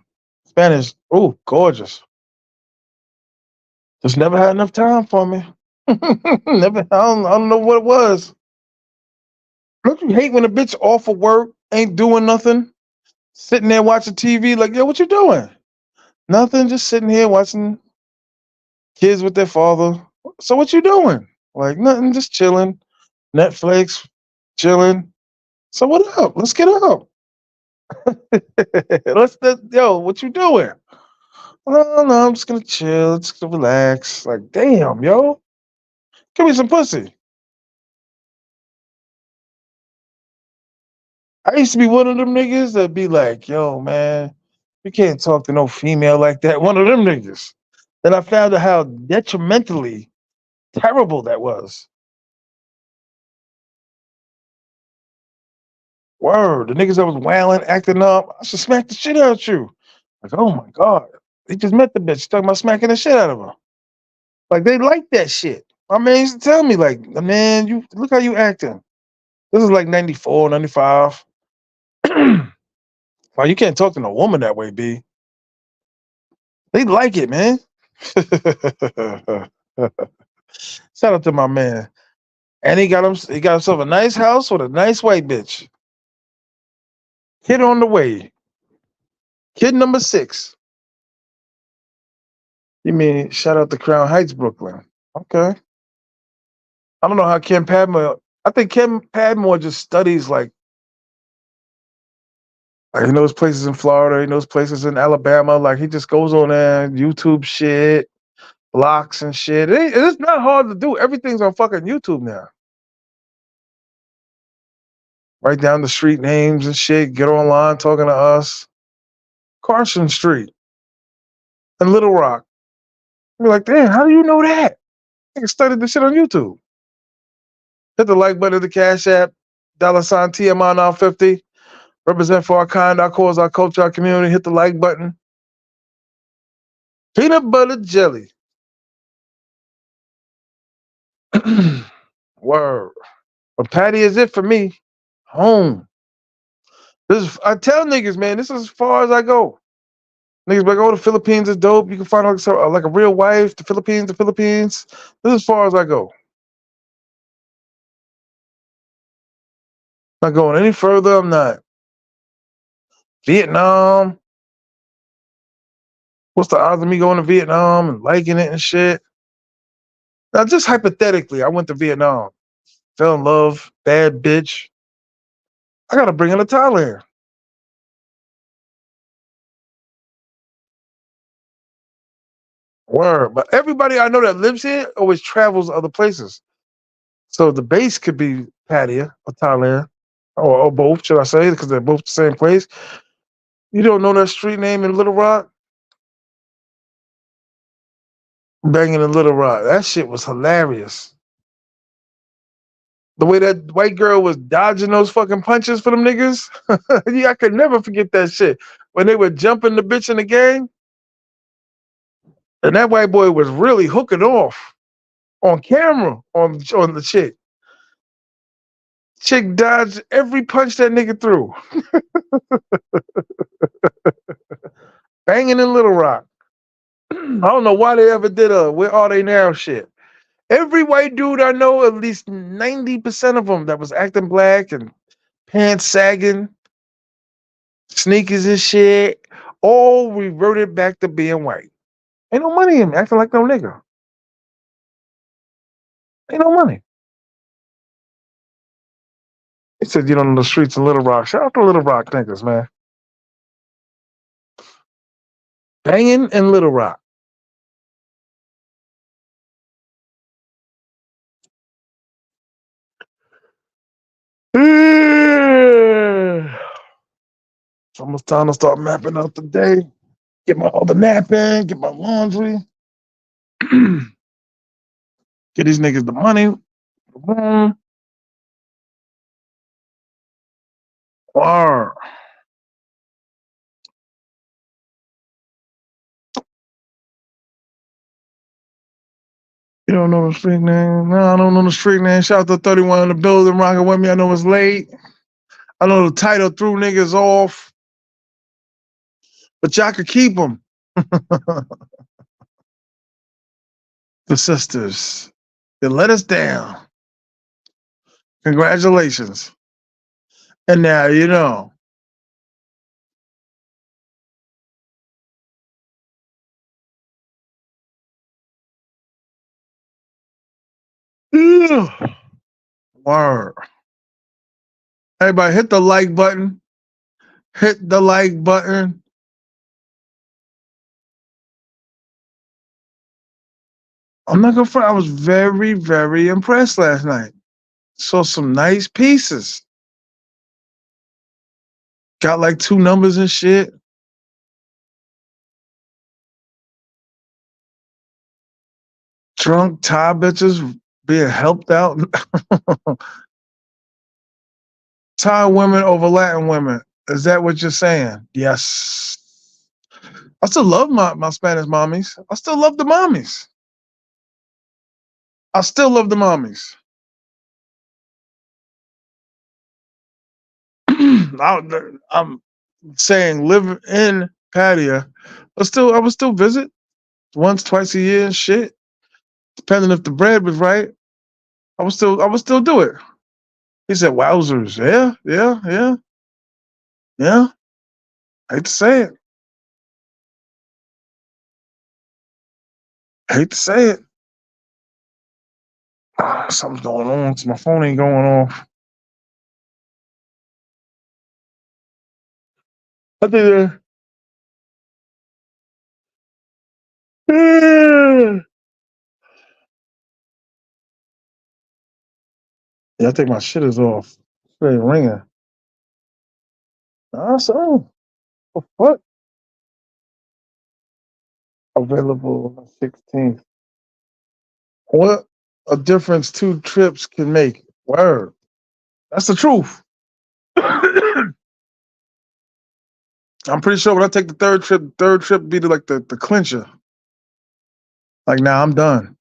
Spanish, ooh, gorgeous. Just never had enough time for me. Never, I don't know what it was. Don't you hate when a bitch off of work, ain't doing nothing, sitting there watching TV like, yo, what you doing? Nothing, just sitting here watching kids with their father. So what you doing? Like nothing, just chilling. Netflix, chilling. So what up? Let's get up. Yo, what you doing? No, I'm just gonna chill, just gonna relax. Like, damn, yo, give me some pussy. I used to be one of them niggas that be like, yo, man, you can't talk to no female like that. One of them niggas. Then I found out how detrimentally terrible that was. Word, the niggas that was wailing, acting up, I should smack the shit out of you. Like, oh my God. He just met the bitch, talking about smacking the shit out of her. Like, they like that shit. My man used to tell me, like, man, you look how you acting. This is like 94, 95. Well, you can't talk to no woman that way, B. They like it, man. Shout out to my man. And he got himself a nice house with a nice white bitch. Kid on the way. Kid number 6. You mean shout out to Crown Heights, Brooklyn. Okay. I don't know how Ken Padmore. I think Ken Padmore just studies like he knows places in Florida, he knows places in Alabama. Like he just goes on there, YouTube shit, blocks and shit. It's not hard to do. Everything's on fucking YouTube now. Write down the street names and shit. Get online talking to us. Carson Street in Little Rock. You're like, damn, how do you know that? I can study this shit on YouTube. Hit the like button of the Cash App, $ T.M.I now 50. Represent for our kind, our cause, our culture, our community. Hit the like button. Peanut butter jelly. Word. But Patty is it for me. Home. I tell niggas, man, this is as far as I go. Niggas be like, oh, the Philippines is dope. You can find like a real wife. The Philippines. This is as far as I go. Not going any further. I'm not. Vietnam. What's the odds of me going to Vietnam and liking it and shit? Now, just hypothetically, I went to Vietnam, fell in love, bad bitch. I gotta bring her to Thailand. Word. But everybody I know that lives here always travels other places. So the base could be Pattaya or Thailand, or both, should I say, because they're both the same place. You don't know that street name in Little Rock? Banging in Little Rock. That shit was hilarious. The way that white girl was dodging those fucking punches for them niggas. Yeah, I could never forget that shit. When they were jumping the bitch in the game, and that white boy was really hooking off on camera on the chick. Chick dodged every punch that nigga threw. Banging in Little Rock. I don't know why they ever did a Where Are They Now shit. Every white dude I know, at least 90% of them that was acting black and pants sagging, sneakers and shit, all reverted back to being white. Ain't no money in me, acting like no nigga. Ain't no money. He said, you don't know the streets of Little Rock. Shout out to Little Rock niggas, man. Banging in Little Rock. It's almost time to start mapping out the day. Get my other nap in, get my laundry. Get these niggas the money. Or you don't know the street name? No, I don't know the street name. Shout out to 31 in the building, rocking with me. I know it's late. I know the title threw niggas off, but y'all could keep them. The sisters. They let us down. Congratulations. And now you know. Word. Everybody hit the like button. Hit the like button. I'm not gonna front. I was very, very impressed last night. Saw some nice pieces. Got like 2 numbers and shit. Drunk Thai bitches being helped out. Thai women over Latin women. Is that what you're saying? Yes. I still love my Spanish mommies. I still love the mommies. I still love the mommies. I'm saying live in Pattaya, but still I would still visit once, twice a year and shit. Depending if the bread was right, I would still do it. He said, "Wowzers, yeah, yeah, yeah, yeah." I hate to say it. I hate to say it. Something's going on. So my phone ain't going off. I think. Yeah, I think my shit is off. It ain't ringing. So what? Available on the 16th. What a difference two trips can make. Word. That's the truth. I'm pretty sure when I take the third trip be the clincher. Like, now I'm done.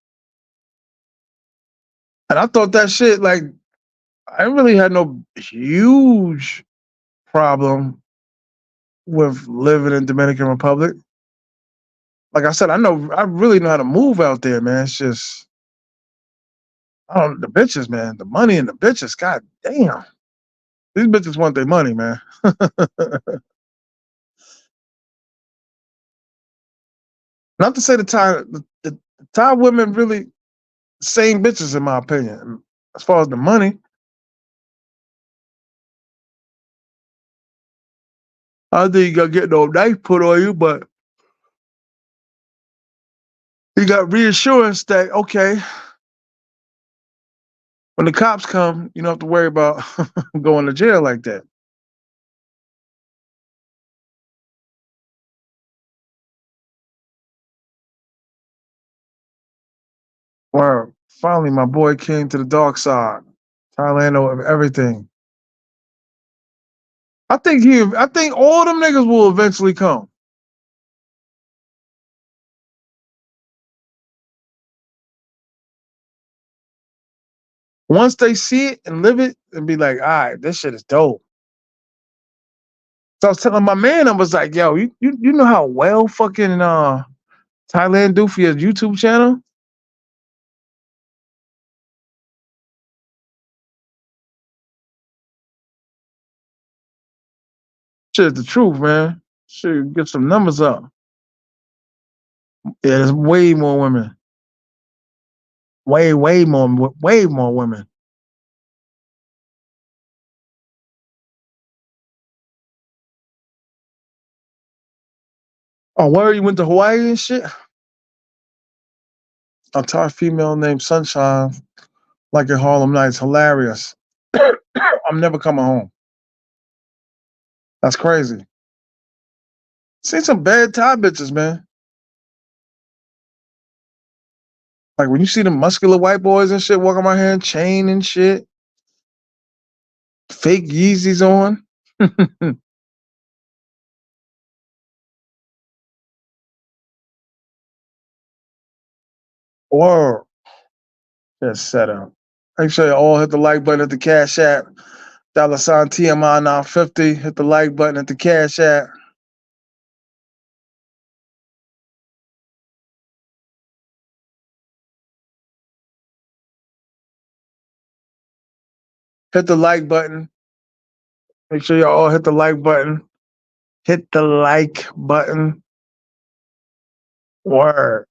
And I thought that shit, like, I really had no huge problem with living in Dominican Republic. Like I said, I really know how to move out there, man. It's just, I don't, the bitches, man, the money and the bitches, god damn. These bitches want their money, man. Not to say the Thai women really same bitches in my opinion. As far as the money, I think you got get no knife put on you, but you got reassurance that okay, when the cops come, you don't have to worry about going to jail like that. Well, finally, my boy came to the dark side. Thailand over everything. I think all them niggas will eventually come. Once they see it and live it and be like, all right, this shit is dope. So I was telling my man, I was like, yo, you know how well fucking Thailand do for your YouTube channel? Shit is the truth, man. Shit, get some numbers up. Yeah, there's way more women. Way more women. Oh, where you went to Hawaii and shit? A Thai female named Sunshine, like in Harlem Nights, hilarious. I'm never coming home. That's crazy. Seen some bad Thai bitches, man. Like when you see them muscular white boys and shit walking around here in chain and shit, fake Yeezys on. Or just set up. Make sure you all hit the like button at the Cash App. $ T.M.I 950. Hit the like button at the Cash App. Hit the like button. Make sure you all hit the like button. Hit the like button. Word.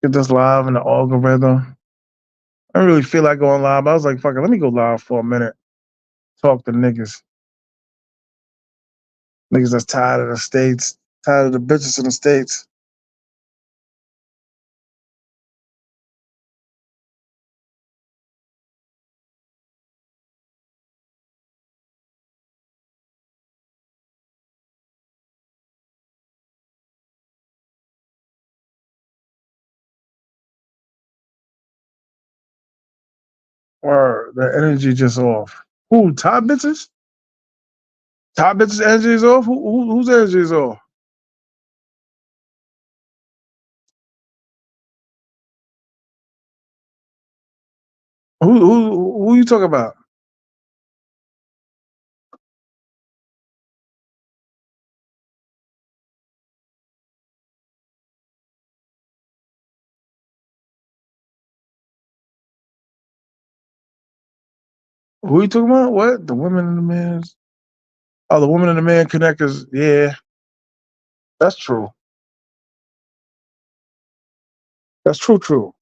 Get this live in the algorithm. I didn't really feel like going live. I was like, fuck it, let me go live for a minute. Talk to niggas. Niggas that's tired of the States, tired of the bitches in the States. Or the energy just off. Who, top bitches? Top bitches energy is off? Whose energy is off? Who you talking about? Who you talking about? What? The women and the men? Oh, the woman and the man connectors. Yeah, that's true. That's true, true.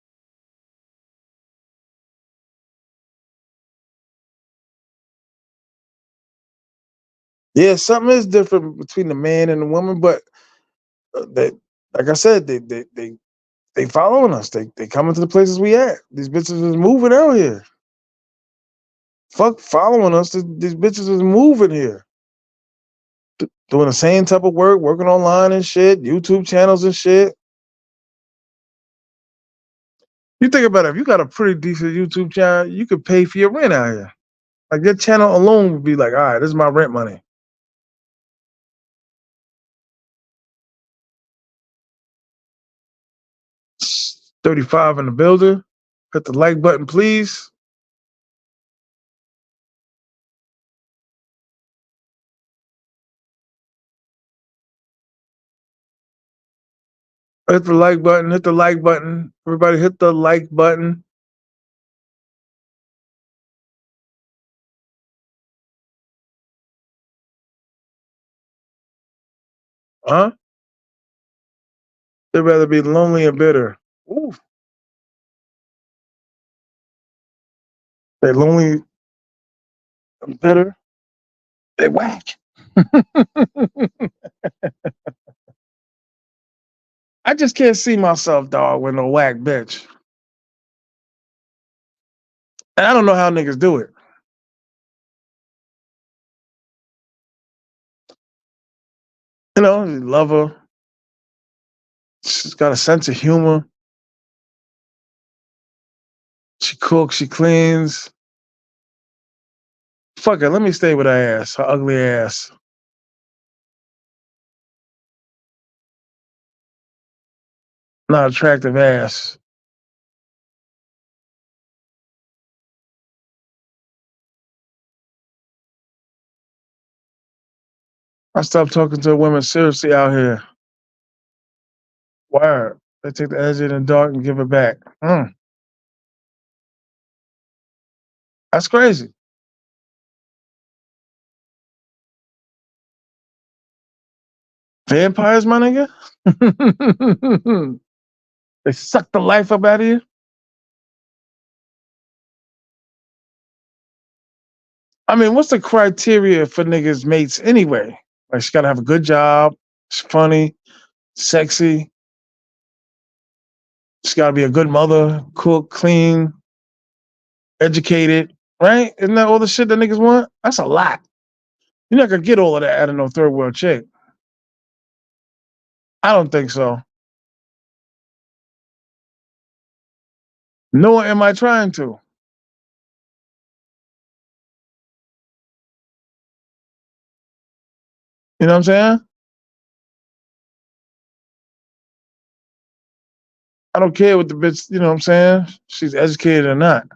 Yeah, something is different between the man and the woman, but they, like I said, they following us. They coming to the places we at. These bitches is moving out here. Fuck following us. These bitches is moving here. Doing the same type of work, working online and shit, YouTube channels and shit. You think about it, if you got a pretty decent YouTube channel, you could pay for your rent out here. Like your channel alone would be like, all right, this is my rent money. 35 in the building. Hit the like button, please. Hit the like button, hit the like button. Everybody hit the like button. Huh? They'd rather be lonely and bitter. Ooh, they lonely and bitter. They whack. I just can't see myself, dog, with no whack bitch. And I don't know how niggas do it. You know, you love her. She's got a sense of humor. She cooks, she cleans. Fuck it, let me stay with her ass, her ugly ass. Not attractive ass. I stopped talking to women seriously out here. Word. They take the energy in the dark and give it back. That's crazy. Vampires, my nigga? They suck the life up out of you? I mean, what's the criteria for niggas mates anyway? Like, she gotta have a good job, she's funny, sexy, she's gotta be a good mother, cook, clean, educated, right? Isn't that all the shit that niggas want? That's a lot. You're not gonna get all of that out of no third world chick. I don't think so. Nor am I trying to. You know what I'm saying? I don't care what the bitch, you know what I'm saying? She's educated or not.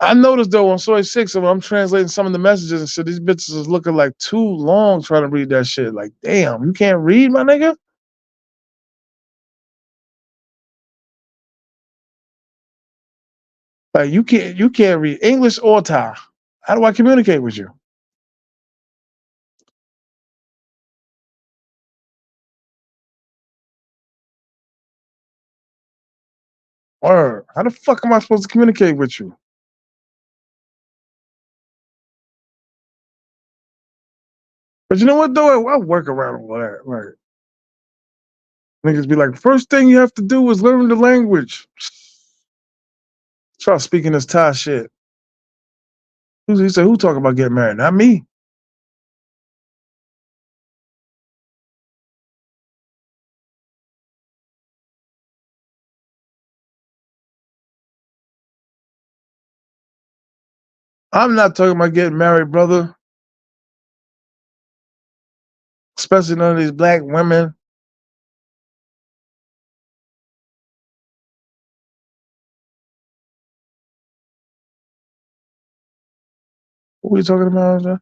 I noticed though on Soy 6, when I'm translating some of the messages and shit, these bitches is looking like too long trying to read that shit. Like, damn, you can't read, my nigga? Like you can't read English or Thai. How do I communicate with you? Or how the fuck am I supposed to communicate with you? But you know what though? I work around all that. Right. Niggas be like, first thing you have to do is learn the language. Try speaking this Thai shit. He said, who talking about getting married? Not me. I'm not talking about getting married, brother. Especially none of these black women. What are we talking about?